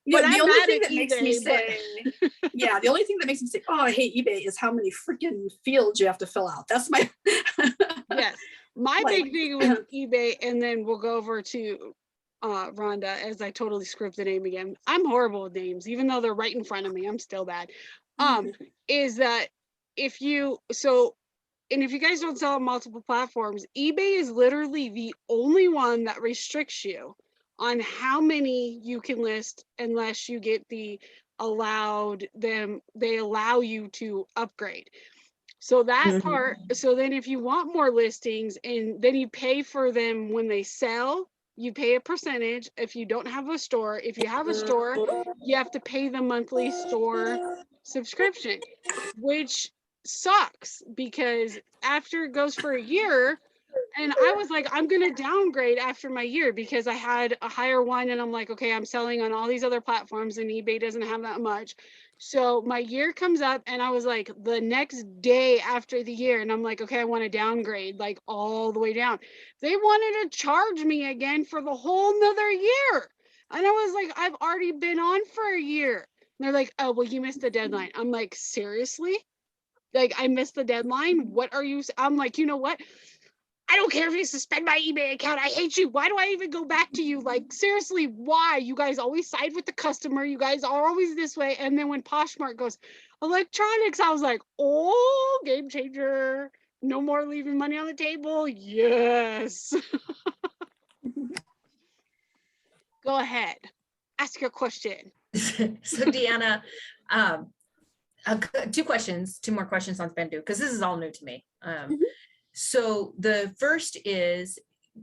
But I'm
the only
mad
thing
at
that makes me
eBay, but-
say, yeah, the only thing that makes me say, oh, I hate eBay is how many freaking fields you have to fill out. That's my.
Yes. My
Like-
big thing with eBay, and then we'll go over to Rhonda, as I totally script the name again. I'm horrible with names, even though they're right in front of me. I'm still bad. Is that if you and if you guys don't sell on multiple platforms, eBay is literally the only one that restricts you on how many you can list unless you get they allow you to upgrade. So that part, so then if you want more listings and then you pay for them when they sell, you pay a percentage. If you don't have a store, if you have a store, you have to pay the monthly store subscription, which sucks because after it goes for a year, and I was like, I'm going to downgrade after my year because I had a higher one and I'm like, okay, I'm selling on all these other platforms and eBay doesn't have that much. So my year comes up and I was like the next day after the year and I'm like, okay, I want to downgrade like all the way down. They wanted to charge me again for the whole nother year. And I was like, I've already been on for a year. And they're like, oh, well, you missed the deadline. I'm like, seriously? Like I missed the deadline? What are you? I'm like, you know what? I don't care if you suspend my eBay account. I hate you. Why do I even go back to you? Like, seriously, why? You guys always side with the customer. You guys are always this way. And then when Poshmark goes, electronics, I was like, oh, game changer. No more leaving money on the table. Yes. Go ahead. Ask your question.
So Deanna, two more questions on Vendu, because this is all new to me. So the first is,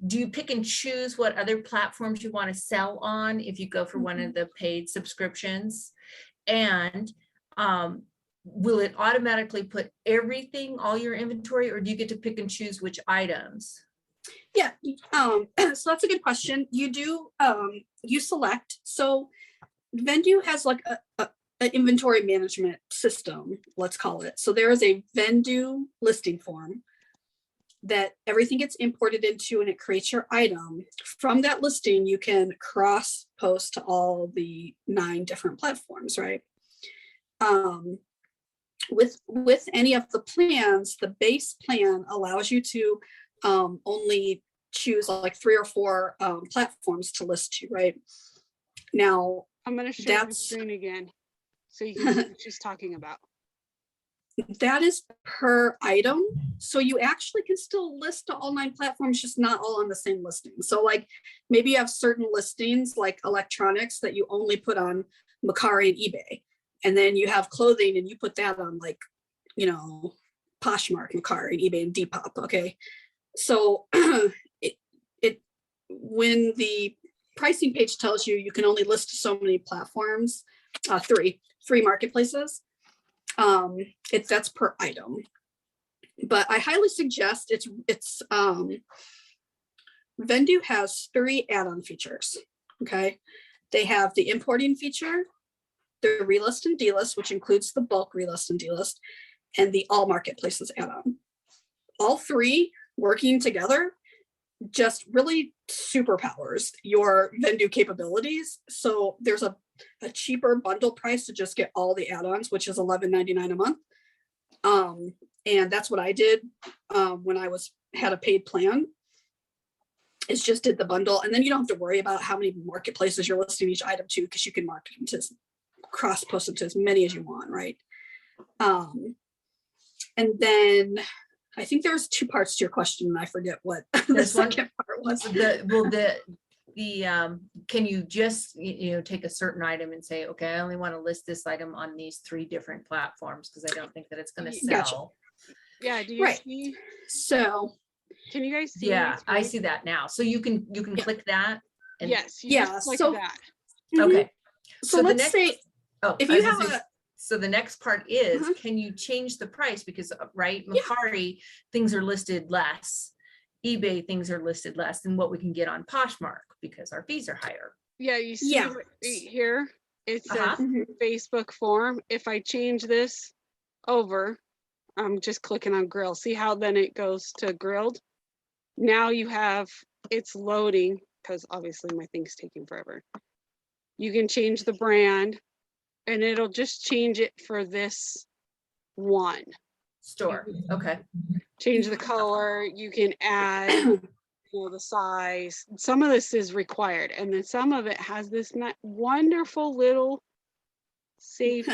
do you pick and choose what other platforms you want to sell on if you go for one of the paid subscriptions? And will it automatically put everything, all your inventory, or do you get to pick and choose which items?
Yeah, so that's a good question. You do, you select. So Vendu has like an inventory management system, let's call it. So there is a Vendu listing form that everything gets imported into and it creates your item. From that listing, you can cross post to all the 9 different platforms, right? With any of the plans, the base plan allows you to only choose like 3 or 4 platforms to list to, right? Now,
I'm going to share the screen again so you can see what she's talking about.
that is per item. So you actually can still list to all 9 platforms, just not all on the same listing. So like maybe you have certain listings like electronics that you only put on Mercari and eBay. And then you have clothing and you put that on like, you know, Poshmark, Mercari, eBay, and Depop. Okay. So when the pricing page tells you you can only list to so many platforms, 3 marketplaces, that's per item. But I highly suggest it's Vendu has 3 add-on features. Okay, they have the importing feature, the relist and delist, which includes the bulk relist and delist, and the all marketplaces add-on. All 3 working together just really superpowers your Vendu capabilities. So there's a cheaper bundle price to just get all the add-ons, which is $11.99 a month. And that's what I did when I had a paid plan. It's just did the bundle, and then you don't have to worry about how many marketplaces you're listing each item to, because you can market them to cross post it to as many as you want, right? And then I think there's 2 parts to your question, and I forget what the
There's one-
second part was.
Can you just, take a certain item and say, okay, I only want to list this item on these 3 different platforms because I don't think that it's going to
Gotcha.
sell.
Yeah, do you
Right.
see?
So
Can you guys see?
Yeah,
my
I
screen?
see that now. So you can
Yeah.
click that. And,
Yes. You
Yeah,
just click
so-
that.
mhm.
Okay.
So
the
let's
next-
say
Oh,
if
I
you
was gonna
have
say,
a,
so the next part is,
Mhm.
can you change the price? Because, right,
Yeah.
Macari, things are listed less. eBay, things are listed less than what we can get on Poshmark because our fees are higher.
Yeah, you see
Yeah.
right here, it says
Uh-huh.
Mhm.
Facebook form. If I change this over, I'm just clicking on grill. See how then it goes to grilled? Now you have, it's loading because obviously my thing's taking forever. You can change the brand and it'll just change it for this one.
Store, okay.
Change the color, you can add the size. Some of this is required, and then some of it has this wonderful little save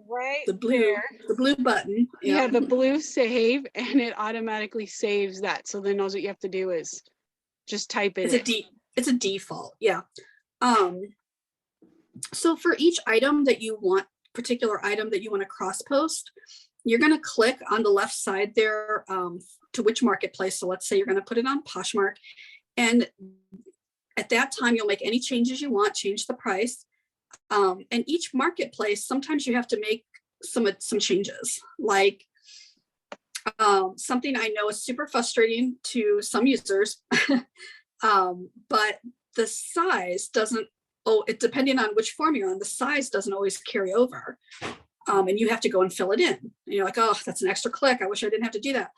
right
the blue button.
Yeah, the blue save, and it automatically saves that. So then all you have to do is just type it in.
It's a default. Yeah. So for each item that you want, particular item that you want to cross post, you're going to click on the left side there to which marketplace. So let's say you're going to put it on Poshmark, and at that time you'll make any changes you want, change the price. And each marketplace, sometimes you have to make some changes. Like something I know is super frustrating to some users, but the size doesn't. Oh, it depending on which form you're on, the size doesn't always carry over. And you have to go and fill it in. And you're like, oh, that's an extra click. I wish I didn't have to do that.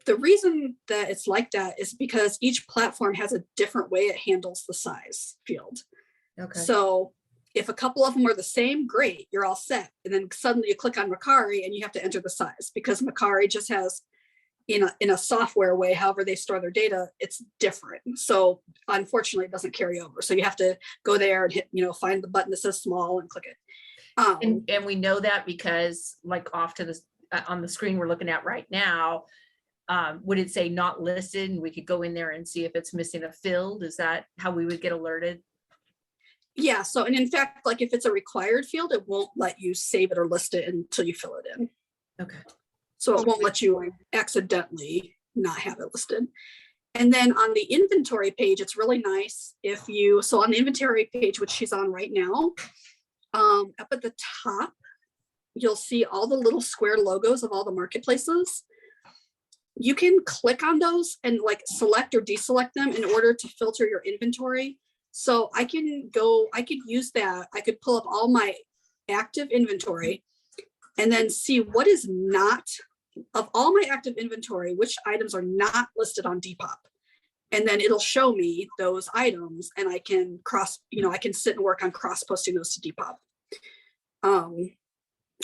The reason that it's like that is because each platform has a different way it handles the size field.
Okay.
So if a couple of them are the same, great, you're all set. And then suddenly you click on Macari and you have to enter the size because Macari just has in a software way, however they store their data, it's different. So unfortunately it doesn't carry over. So you have to go there and hit, find the button that says small and click it.
And we know that because like off to this on the screen we're looking at right now, would it say not listed and we could go in there and see if it's missing a field? Is that how we would get alerted?
Yeah. So, and in fact, like if it's a required field, it won't let you save it or list it until you fill it in.
Okay.
So it won't let you accidentally not have it listed. And then on the inventory page, it's really nice if you, so on the inventory page, which she's on right now, up at the top, you'll see all the little square logos of all the marketplaces. You can click on those and like select or deselect them in order to filter your inventory. So I could use that. I could pull up all my active inventory and then see what is not, of all my active inventory, which items are not listed on Depop. And then it'll show me those items and I can I can sit and work on cross posting those to Depop.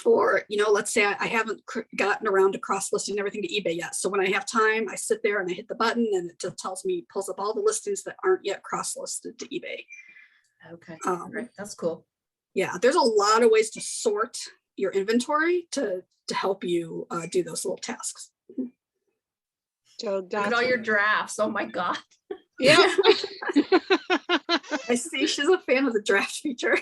Or, let's say I haven't gotten around to cross listing everything to eBay yet. So when I have time, I sit there and I hit the button and it just pulls up all the listings that aren't yet cross listed to eBay.
Okay. Right. That's cool.
Yeah, there's a lot of ways to sort your inventory to help you do those little tasks.
So
Look at all your drafts. Oh my God.
yeah.
I see she's a fan of the draft feature.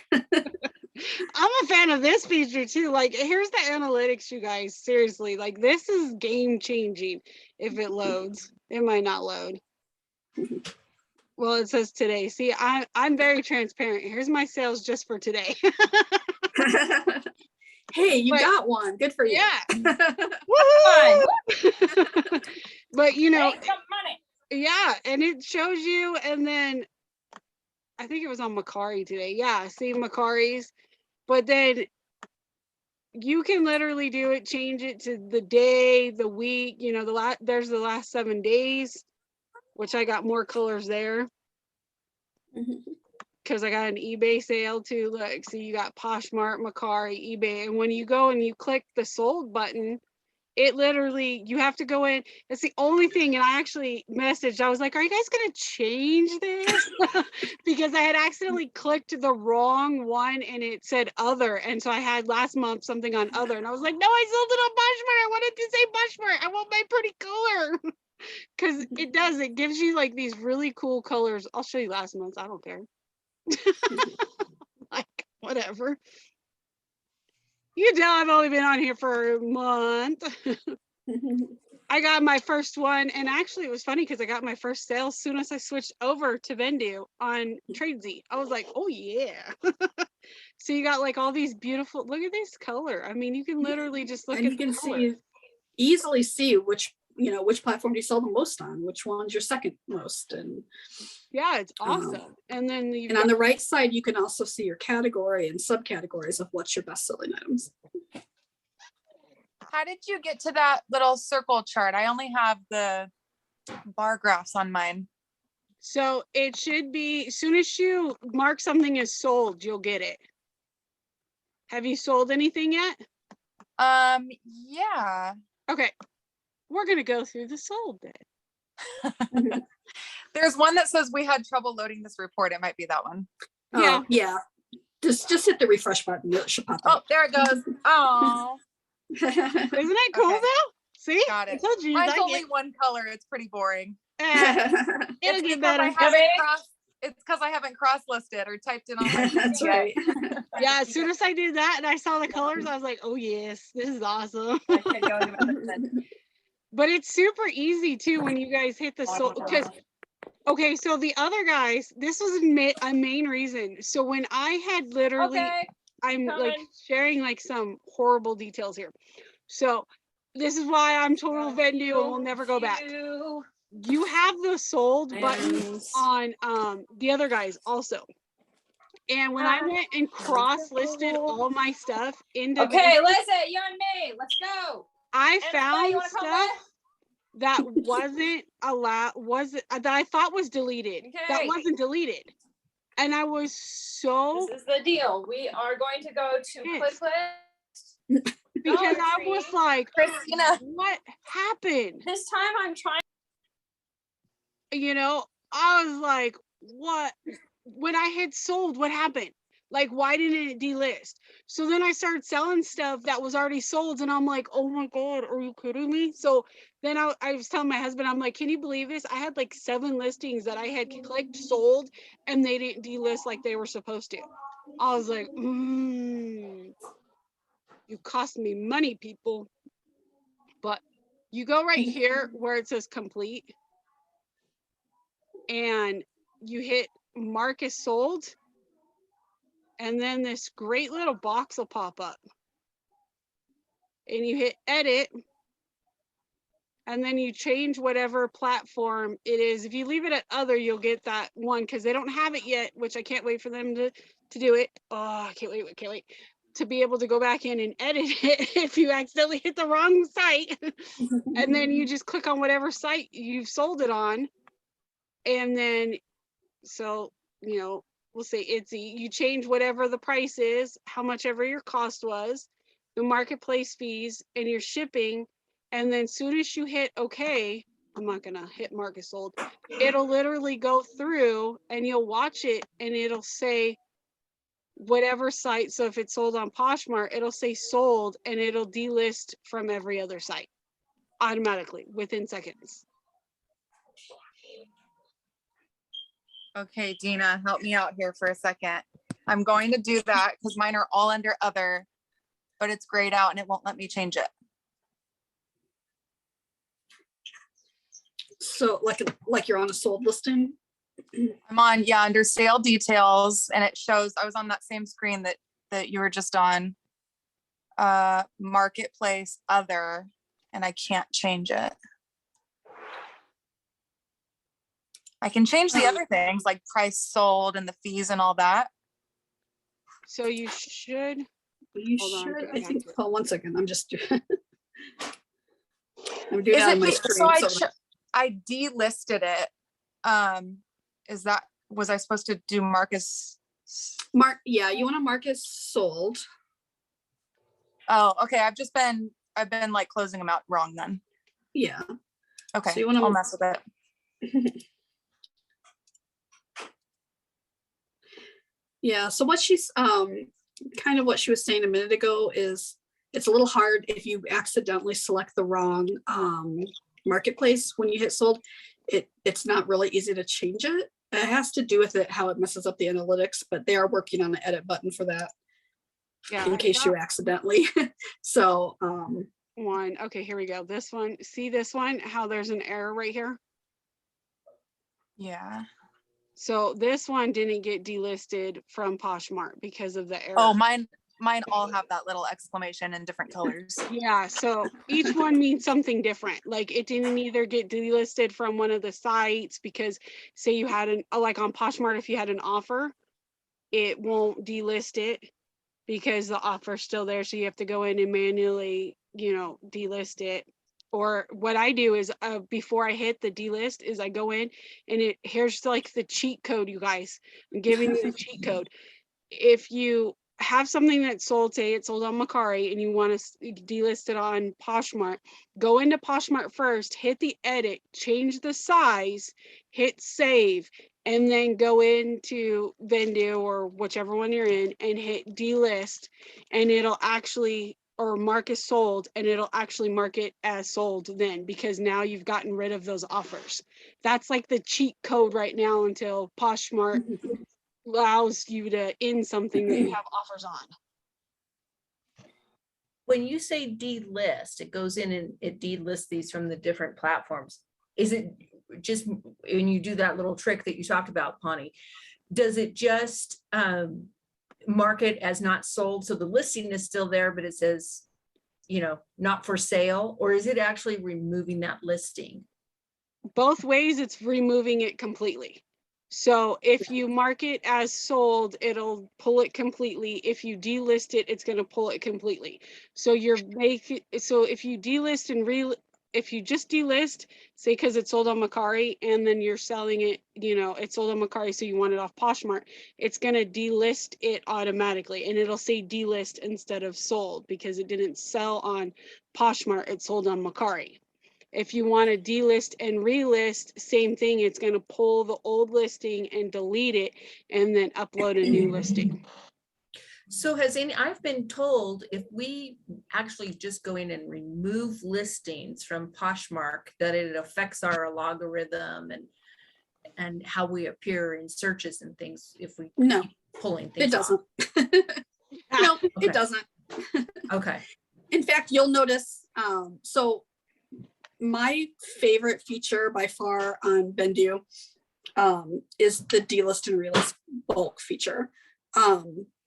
I'm a fan of this feature too. Like, here's the analytics, you guys. Seriously, like this is game changing. If it loads, it might not load. Well, it says today. See, I'm very transparent. Here's my sales just for today.
Hey, you
But-
got one. Good for you.
Yeah.
Fun.
Woohoo! But
Make some money.
yeah, and it shows you, and then I think it was on Macari today. Yeah, see Macari's, but then you can literally do it, change it to the day, the week. There's the last 7 days, which I got more colors there because I got an eBay sale too. Look, see, you got Poshmark, Macari, eBay, and when you go and you click the sold button, It literally, you have to go in. It's the only thing. And I actually messaged, I was like, are you guys going to change this? Because I had accidentally clicked the wrong one and it said other. And so I had last month something on other. And I was like, no, I sold it on Poshmark. I wanted to say Poshmark. I want my pretty color. Because it does. It gives you like these really cool colors. I'll show you last month. I don't care. Like, whatever. You can tell I've only been on here for a month. I got my first one, and actually it was funny because I got my first sale as soon as I switched over to Vendu on Tradesy. I was like, oh yeah. So you got like all these beautiful, look at this color. I mean, you can literally just look
And
at
you
the
can
color.
easily see which, which platform do you sell the most on, which one's your second most. And
Yeah, it's awesome. And then you
and on the right side, you can also see your category and subcategories of what's your best selling items.
How did you get to that little circle chart? I only have the bar graphs on mine.
So it should be, as soon as you mark something as sold, you'll get it. Have you sold anything yet?
Yeah.
Okay. We're going to go through the sold bit.
There's one that says we had trouble loading this report. It might be that one.
Yeah.
Yeah. Just hit the refresh button. It should pop
Oh,
up.
there it goes. Oh,
Isn't it cool
Okay.
though? See?
got
I
it.
told you.
Mine's
I
only one color. It's pretty boring.
It'll
It's
get
because
better.
it's because I haven't cross-listed or typed in on my
That's
yet.
right.
Yeah, as soon as I did that and I saw the colors, I was like, oh yes, this is awesome.
Okay, go into it.
But it's super easy too when you guys hit the sold, because okay, so the other guys, this was a main reason. So when I had literally,
Okay,
I'm like
coming.
sharing like some horrible details here. So this is why I'm total Vendu and we'll never go back. You have the sold button on the other guys also. And when I went and cross-listed all my stuff into
Okay, Liza, you and me, let's go.
I
And
found
you wanna come
stuff that wasn't allowed, that I thought was deleted. That
Okay.
wasn't deleted. And I was so,
This is the deal. We are going to go to
Yes.
Quick
because
Dollar
I
Tree.
was like,
Christina,
what happened?
This time I'm trying.
I was like, what? When I had sold, what happened? Like, why didn't it delist? So then I started selling stuff that was already sold, and I'm like, oh my God, are you kidding me? So then I was telling my husband, I'm like, can you believe this? I had like 7 listings that I had clicked sold, and they didn't delist like they were supposed to. I was like, you cost me money, people. But you go right here where it says complete, and you hit mark as sold, and then this great little box will pop up, and you hit edit, and then you change whatever platform it is. If you leave it at other, you'll get that one because they don't have it yet, which I can't wait for them to do it. Oh, I can't wait to be able to go back in and edit it if you accidentally hit the wrong site. And then you just click on whatever site you've sold it on, and then so we'll say Etsy, you change whatever the price is, how much ever your cost was, the marketplace fees, and your shipping. And then soon as you hit okay, I'm not gonna hit market sold, it'll literally go through and you'll watch it and it'll say whatever site. So if it's sold on Poshmark, it'll say sold and it'll delist from every other site automatically within seconds.
okay, Dina, help me out here for a second. I'm going to do that because mine are all under other, but it's grayed out and it won't let me change it.
So like you're on a sold listing.
I'm on, yeah, under sale details, and it shows, I was on that same screen that you were just on. Marketplace other, and I can't change it. I can change the other things like price sold and the fees and all that.
So you should,
You
Hold on,
should,
get
I
back
think,
to it.
hold 1 second. I'm just I'm doing
Is
that on
it
my
be-
screen.
so I delisted it. Was I supposed to do Marcus?
Yeah, you want to mark as sold.
Oh, okay. I've just been I've been like closing them out wrong then.
Yeah.
Okay,
So you wanna-
I'll mess with it.
Yeah, so what she's kind of what she was saying a minute ago is it's a little hard if you accidentally select the wrong marketplace when you hit sold. It's not really easy to change it. It has to do with it how it messes up the analytics, but they are working on the edit button for that
Yeah.
in case you accidentally. So
One. Okay, here we go. This one. See this one? How there's an error right here.
Yeah.
So this one didn't get delisted from Poshmark because of the error.
Oh, mine all have that little exclamation in different colors.
Yeah, so each one means something different. Like it didn't either get delisted from one of the sites because say you had like on Poshmark, if you had an offer, it won't delist it because the offer's still there. So you have to go in and manually, delist it. Or what I do is before I hit the delist is I go in and here's like the cheat code, you guys. I'm giving you the cheat code. If you have something that's sold, say it's sold on Mercari and you want to delist it on Poshmark, go into Poshmark first, hit the edit, change the size, hit save, and then go into Vendu or whichever one you're in and hit delist, and it'll actually, or mark as sold, and it'll actually mark it as sold then, because now you've gotten rid of those offers. That's like the cheat code right now until Poshmark allows you to in something that you have offers on.
When you say delist, it goes in and it delists these from the different platforms. Is it just when you do that little trick that you talked about, Pawnee, does it just mark it as not sold? So the listing is still there, but it says, not for sale, or is it actually removing that listing?
Both ways, it's removing it completely. So if you mark it as sold, it'll pull it completely. If you delist it, it's going to pull it completely. So if you delist and if you just delist, say because it's sold on Mercari and then you're selling it, it's sold on Mercari, so you want it off Poshmark, it's going to delist it automatically, and it'll say delist instead of sold because it didn't sell on Poshmark, it sold on Mercari. If you want to delist and relist, same thing, it's going to pull the old listing and delete it and then upload a new listing.
So I've been told if we actually just go in and remove listings from Poshmark, that it affects our logarithm and how we appear in searches and things if we
No,
keep pulling things
it doesn't. No,
Okay.
it doesn't.
Okay.
In fact, you'll notice, so my favorite feature by far on Vendu is the delist and relist bulk feature.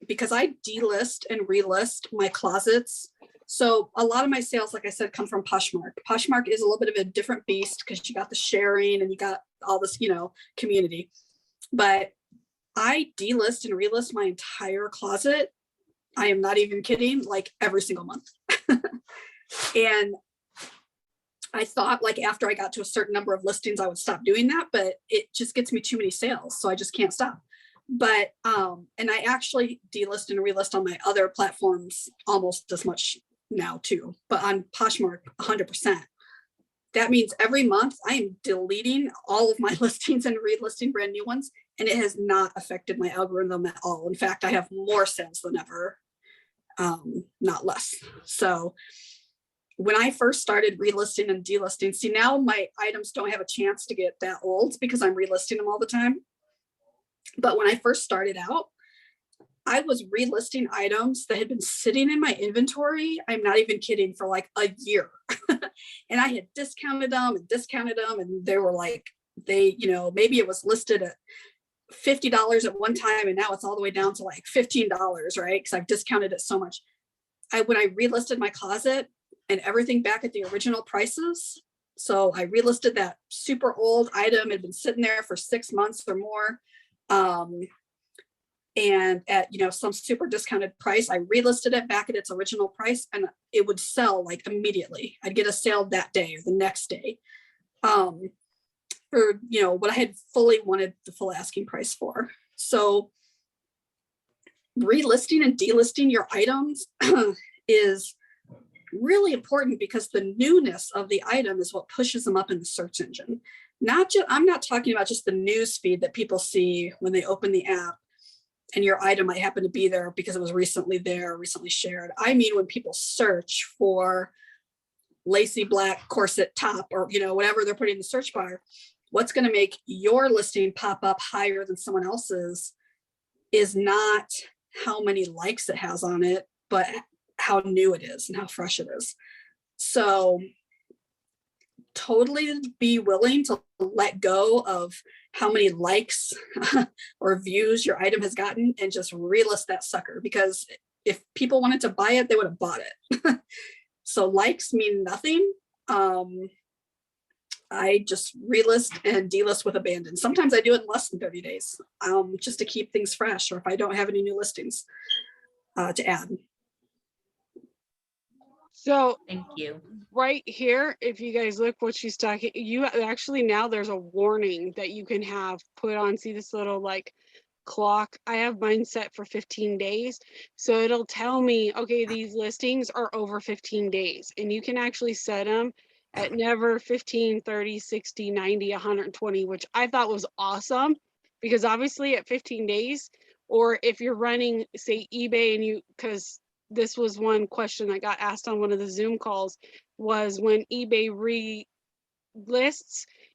Because I delist and relist my closets. So a lot of my sales, like I said, come from Poshmark. Poshmark is a little bit of a different beast because you got the sharing and you got all this, community. But I delist and relist my entire closet. I am not even kidding, like every single month. And I thought like after I got to a certain number of listings, I would stop doing that, but it just gets me too many sales. So I just can't stop. But, and I actually delist and relist on my other platforms almost as much now too, but on Poshmark 100%. That means every month I am deleting all of my listings and relisting brand new ones. And it has not affected my algorithm at all. In fact, I have more sales than ever, not less. So when I first started relisting and delisting, see now my items don't have a chance to get that old because I'm relisting them all the time. But when I first started out, I was relisting items that had been sitting in my inventory. I'm not even kidding, for like a year. And I had discounted them, and they were like, maybe it was listed at $50 at one time, and now it's all the way down to like $15, right? Because I've discounted it so much. When I relisted my closet and everything back at the original prices, so I relisted that super old item, had been sitting there for 6 months or more. And at some super discounted price, I relisted it back at its original price, and it would sell like immediately. I'd get a sale that day or the next day, for what I had fully wanted the full asking price for. So relisting and delisting your items is really important because the newness of the item is what pushes them up in the search engine. I'm not talking about just the news feed that people see when they open the app and your item might happen to be there because it was recently there, recently shared. I mean, when people search for lacy black corset top or, whatever they're putting in the search bar, what's going to make your listing pop up higher than someone else's is not how many likes it has on it, but how new it is and how fresh it is. So totally be willing to let go of how many likes or views your item has gotten and just relist that sucker, because if people wanted to buy it, they would have bought it. So likes mean nothing. I just relist and delist with abandon. Sometimes I do it in less than 30 days, just to keep things fresh, or if I don't have any new listings to add.
So
Thank you.
right here, if you guys look what she's talking, you actually, now there's a warning that you can have put on. See this little like clock? I have mine set for 15 days. So it'll tell me, okay, these listings are over 15 days, and you can actually set them at never 15, 30, 60, 90, 120, which I thought was awesome, because obviously at 15 days, or if you're running, say, eBay, and because this was one question that got asked on one of the Zoom calls, was when eBay relists,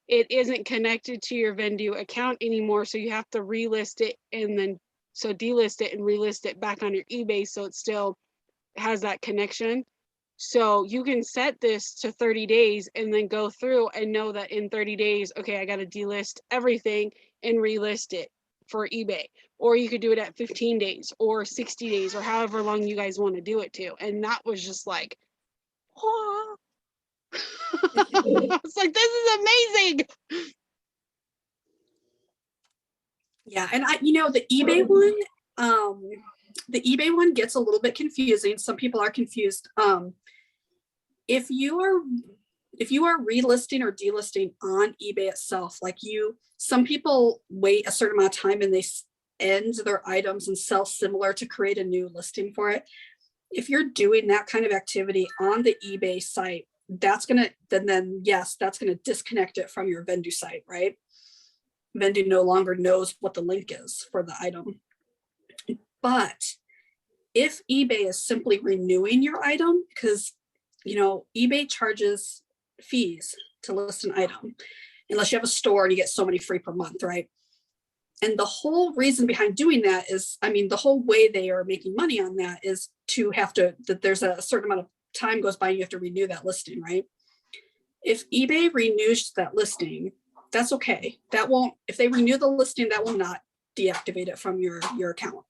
it isn't connected to your Vendu account anymore. So you have to relist it and then delist it and relist it back on your eBay, so it still has that connection. So you can set this to 30 days and then go through and know that in 30 days, okay, I got to delist everything and relist it for eBay. Or you could do it at 15 days or 60 days or however long you guys want to do it to. And that was just like, oh. It's like, this is amazing.
Yeah, and the eBay one gets a little bit confusing. Some people are confused. If you are relisting or delisting on eBay itself, some people wait a certain amount of time and they end their items and sell similar to create a new listing for it. If you're doing that kind of activity on the eBay site, that's gonna disconnect it from your Vendu site, right? Vendu no longer knows what the link is for the item. But if eBay is simply renewing your item, because eBay charges fees to list an item, unless you have a store and you get so many free per month, right? And the whole reason behind doing that is, the whole way they are making money on that is that there's a certain amount of time goes by and you have to renew that listing, right? If eBay renews that listing, that's okay. If they renew the listing, that will not deactivate it from your account,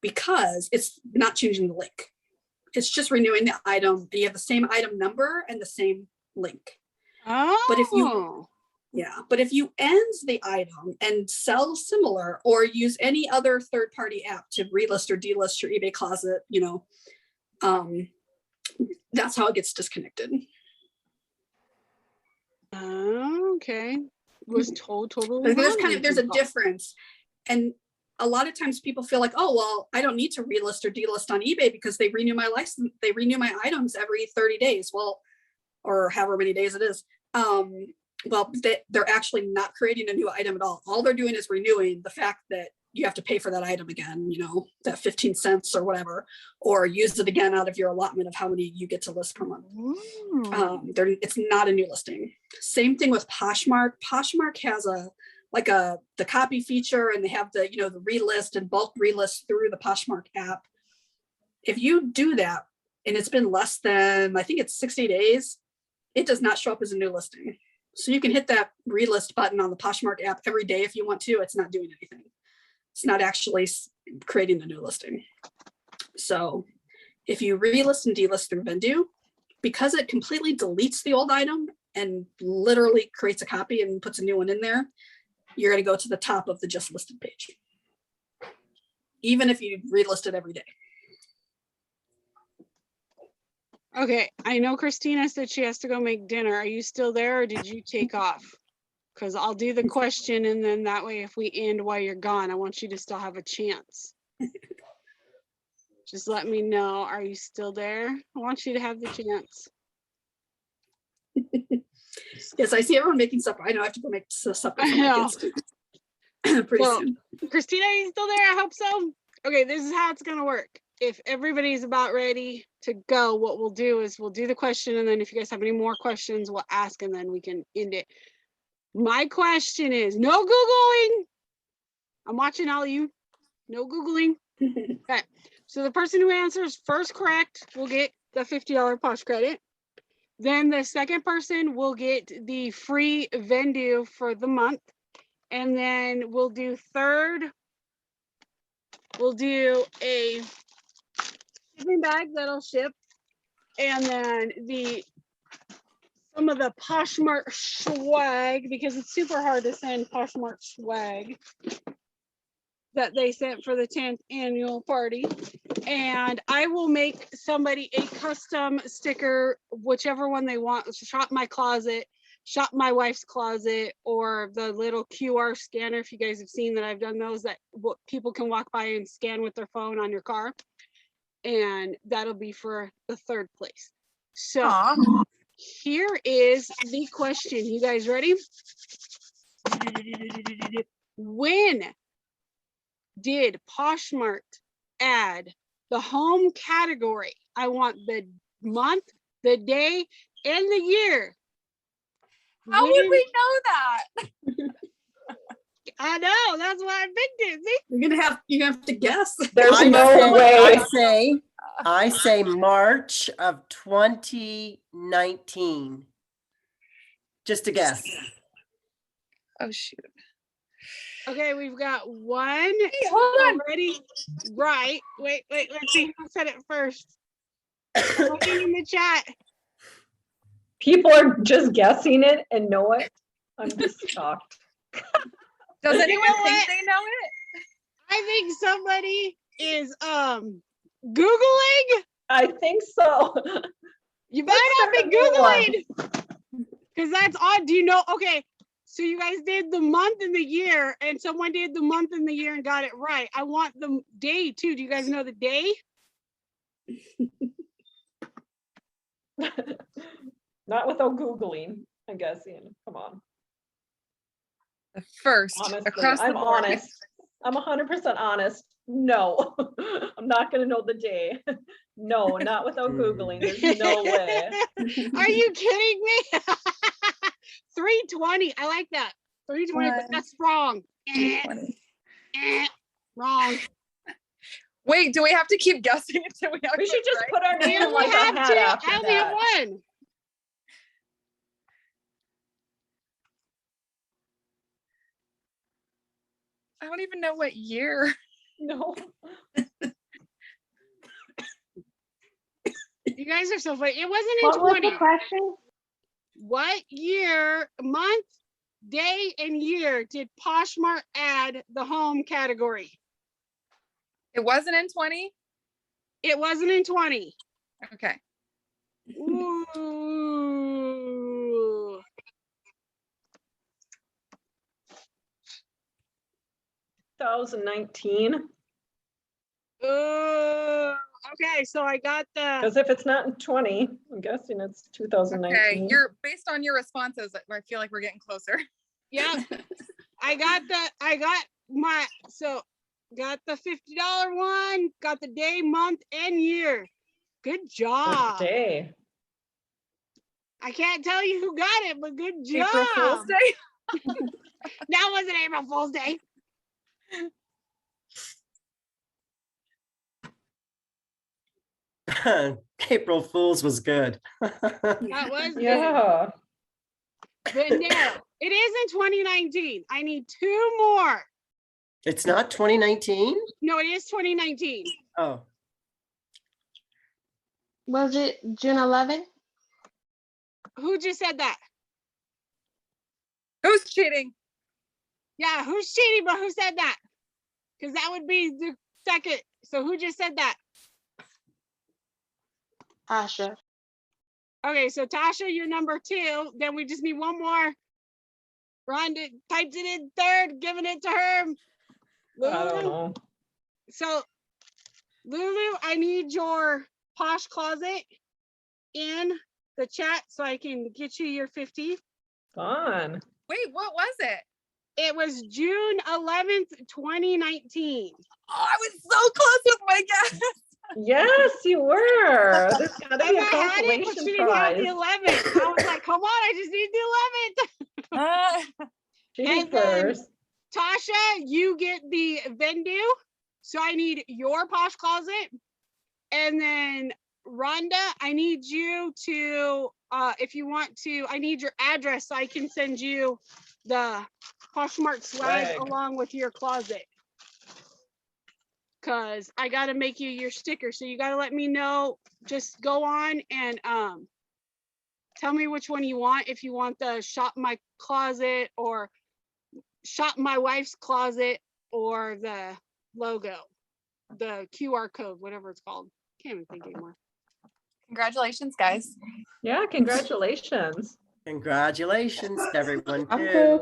because it's not changing the link. It's just renewing the item, and you have the same item number and the same link.
Oh.
But if you end the item and sell similar, or use any other third-party app to relist or delist your eBay closet, that's how it gets disconnected.
Okay. Was totally.
There's a difference. And a lot of times people feel like, oh, well, I don't need to relist or delist on eBay because they renew my license. They renew my items every 30 days. Well, or however many days it is. Well, they're actually not creating a new item at all. All they're doing is renewing the fact that you have to pay for that item again, that 15 cents or whatever, or use it again out of your allotment of how many you get to list per month. It's not a new listing. Same thing with Poshmark. Poshmark has the copy feature, and they have the relist and bulk relist through the Poshmark app. If you do that and it's been less than, I think it's 60 days, it does not show up as a new listing. So you can hit that relist button on the Poshmark app every day if you want to. It's not doing anything. It's not actually creating the new listing. So if you relist and delist through Vendu, because it completely deletes the old item and literally creates a copy and puts a new one in there, you're going to go to the top of the just listed page, even if you relist it every day.
Okay, I know Christina said she has to go make dinner. Are you still there, or did you take off? Because I'll do the question, and then that way if we end while you're gone, I want you to still have a chance. Just let me know. Are you still there? I want you to have the chance.
Yes, I see everyone making supper. I know I have to go make supper
I
for my
know.
kids too. Pretty
Well,
soon.
Christina, are you still there? I hope so. Okay, this is how it's gonna work. If everybody's about ready to go, what we'll do is we'll do the question, and then if you guys have any more questions, we'll ask, and then we can end it. My question is, no Googling. I'm watching all of you. No Googling. Okay. So the person who answers first correct will get the $50 Posh credit. Then the second person will get the free vendor for the month. And then we'll do third. We'll do a shipping bag that'll ship. And then some of the Poshmark swag, because it's super hard to send Poshmark swag that they sent for the 10th annual party. And I will make somebody a custom sticker, whichever one they want. Shop my closet, shop my wife's closet, or the little QR scanner. If you guys have seen that, I've done those that people can walk by and scan with their phone on your car. And that'll be for the third place. So
Aw.
here is the question. You guys ready? When did Poshmark add the home category? I want the month, the day, and the year.
How would
When-
we know that?
I know, that's why I picked it. See?
You're gonna have to guess.
There's no way.
I say March of 2019. Just a guess.
Oh shoot.
Okay, we've got one
Hey, hold on.
already right. Wait, let's see who said it first. Looking in the chat.
People are just guessing it and know it. I'm just shocked.
Does
You
anyone
know
think
what?
they know it?
I think somebody is Googling.
I think so.
You better not be
Let's start a new one.
Googling. Because that's odd. Do you know? Okay, so you guys did the month and the year, and someone did the month and the year and got it right. I want the day too. Do you guys know the day?
Not without Googling, I'm guessing. Come on.
The first
Honestly,
across the
I'm
board.
honest. I'm 100% honest. No, I'm not going to know the day. No, not without Googling. There's no way.
Are you kidding me? 320. I like that. 320, but
One,
that's wrong. Wrong.
Wait, do we have to keep guessing until we
We should just
right?
put our
You
name in
only
like a
have
hat
two.
after
I only have
that.
one.
I don't even know what year.
No.
You guys are so funny. It wasn't in
What was
20.
the question?
What year, month, day, and year did Poshmark add the home category?
It wasn't in 20.
It wasn't in 20.
Okay.
Ooh.
2019.
Okay, so I got the,
Because if it's not in 20, I'm guessing it's 2019.
Okay. You're based on your responses. I feel like we're getting closer.
yeah, got the $50 one, got the day, month, and year. Good
Good
job.
day.
I can't tell you who got it, but good job.
April Fool's Day.
That wasn't April Fool's Day.
April Fool's was good.
That was good.
Yeah.
But no, it is in 2019. I need two more.
It's not 2019?
No, it is 2019.
Oh,
Was it June 11th?
Who just said that?
Who's cheating?
Yeah, who's cheating, but who said that? Because that would be the second. So who just said that?
Tasha.
Okay, so Tasha, you're number 2. Then we just need one more. Rhonda typed it in third, giving it to her.
I don't know.
So Lulu, I need your Posh closet in the chat so I can get you your 50.
Fun.
Wait, what was it?
It was June 11th, 2019.
Oh, I was so close with my guess.
Yes, you were. There's gotta
And
be a
I had it, but she
consolation
didn't have the
prize.
11th. I was like, come on, I just need the 11th. And then-
Jeepers.
Tasha, you get the venue. So I need your Posh closet. And then Rhonda, I need you to, if you want to, I need your address so I can send you the Poshmark swag
Swag.
along with your closet. Cause I gotta make you your sticker. So you gotta let me know. Just go on and tell me which one you want. If you want the shop my closet or shop my wife's closet or the logo, the QR code, whatever it's called. Can't even think anymore.
Congratulations, guys.
Yeah, congratulations.
Congratulations to everyone
I'm
too.
good.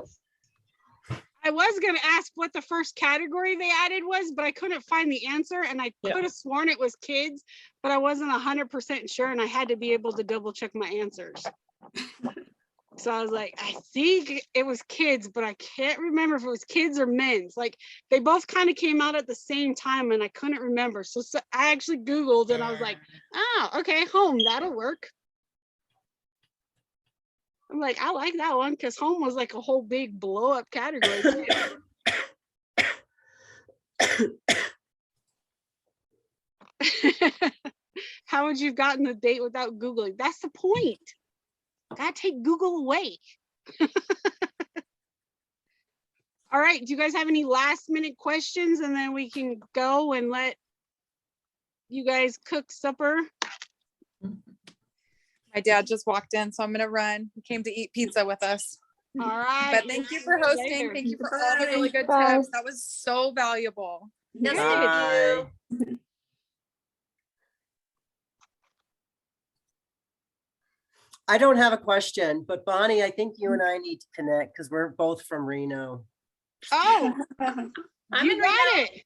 I was gonna ask what the first category they added was, but I couldn't find the answer, and I
Yeah.
could have sworn it was kids, but I wasn't 100% sure, and I had to be able to double check my answers. So I was like, I think it was kids, but I can't remember if it was kids or men's. Like they both kind of came out at the same time, and I couldn't remember. So I actually Googled, and I was like, oh, okay, home, that'll work. I'm like, I like that one because home was like a whole big blow up category. How would you have gotten the date without Googling? That's the point. Gotta take Google away. All right, do you guys have any last minute questions? And then we can go and let you guys cook supper.
My dad just walked in, so I'm gonna run. He came to eat pizza with us.
All right.
But thank you for hosting.
Later.
Thank you for all the really good
Bye.
tips. That was so valuable.
Yes,
Bye.
thank you.
I don't have a question, but Bonnie, I think you and I need to connect because we're both from Reno.
Oh,
I'm
you
in
got
Reno.
it.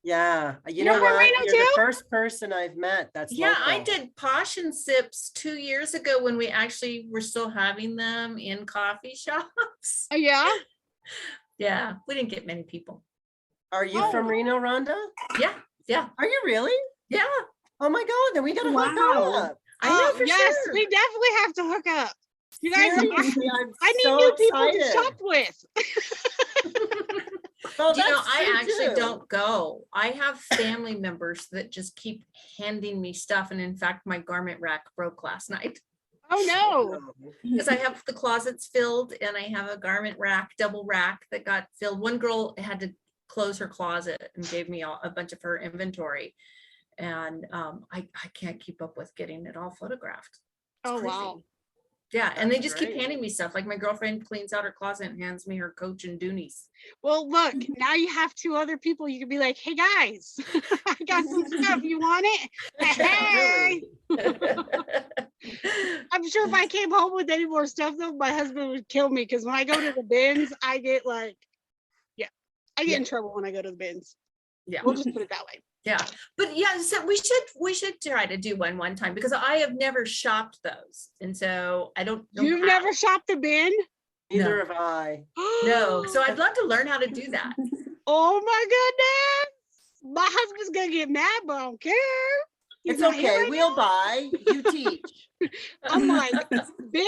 Yeah, you
You're
know
from
what?
Reno
You're
too?
the first person I've met that's
Yeah, I
local.
did Posh and Sips 2 years ago when we actually were still having them in coffee shops.
Oh, yeah.
Yeah, we didn't get many people.
Are you from Reno, Rhonda?
Yeah, yeah,
Are you really?
yeah.
Oh my God, then we gotta hook
Wow.
up.
I know for
yes,
sure.
we definitely have to hook up. You guys,
Seriously, I'm
I need
so
new people to
excited.
shop with.
Well,
Do you know,
that's
I
true,
actually
too.
don't go. I have family members that just keep handing me stuff. And in fact, my garment rack broke last night
Oh no.
because I have the closets filled and I have a garment rack, double rack that got filled. One girl had to close her closet and gave me a bunch of her inventory. And I can't keep up with getting it all photographed. It's
Oh
crazy.
wow.
Yeah, and they
That's
just keep
great.
handing me stuff. Like my girlfriend cleans out her closet and hands me her Coach and Doonies.
Well, look, now you have two other people. You could be like, hey guys, I got some stuff. You want it? Hey. I'm sure if I came home with any more stuff though, my husband would kill me because when I go to the bins, I get like, yeah, I get in trouble when I go to the bins.
Yeah.
We'll just put it that way.
Yeah, but yeah, so we should try to do one time because I have never shopped those, and so I don't know
You've
how.
never shopped a bin?
Neither
No.
have I.
No, so I'd love to learn how to do that.
Oh my goodness. My husband's gonna get mad, but I don't care. He's
It's
not here
okay,
right
we'll
now.
buy, you teach.
I'm like, bins?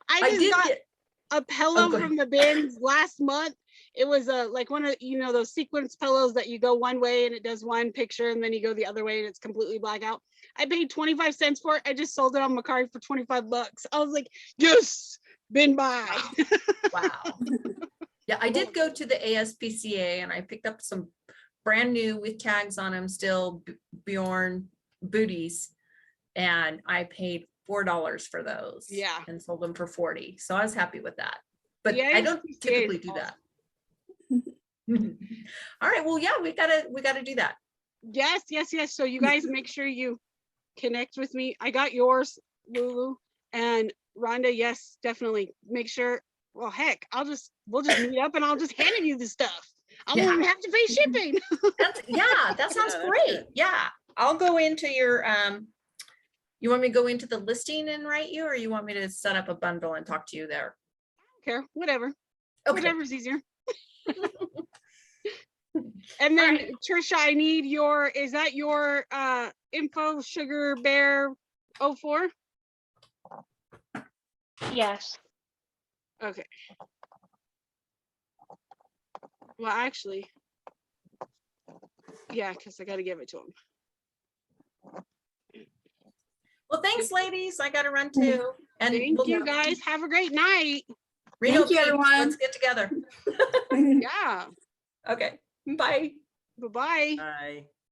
I
I
just
did
got
get.
a pillow
go
from the bins last month. It was like one of, you know, those sequence pillows that you go one way and it does one picture and then you go the other way and it's completely black out. I paid 25 cents for it. I just sold it on Mercari for 25 bucks. I was like, yes, bin buy.
Wow. Yeah, I did go to the ASPCA and I picked up some brand new with tags on them still Bjorn booties, and I paid $4 for those.
Yeah.
and sold them for 40. So I was happy with that. But
The
I don't
ASPCA is
typically do that. All right, well, yeah, we gotta do that.
Yes, yes, yes. So you guys make sure you connect with me. I got yours, Lulu, and Rhonda. Yes, definitely. Make sure. Well, heck, we'll just meet up and I'll just hand you the stuff. I
Yeah.
won't have to pay shipping.
That sounds
that's
great.
good.
Yeah, I'll go into your, you want me to go into the listing and write you, or you want me to set up a bundle and talk to you there?
Care, whatever.
Okay,
Whatever's easier. And then Trisha, I need your, is that your info sugar bear 04?
Yes.
Okay. Well, actually, yeah, because I got to give it to him.
well, thanks, ladies. I gotta run too. And
Thank
we'll-
you guys. Have a great night.
Reno
Thank you,
peeps,
everyone.
let's get together.
Yeah.
Okay, bye.
Bye-bye.
Bye.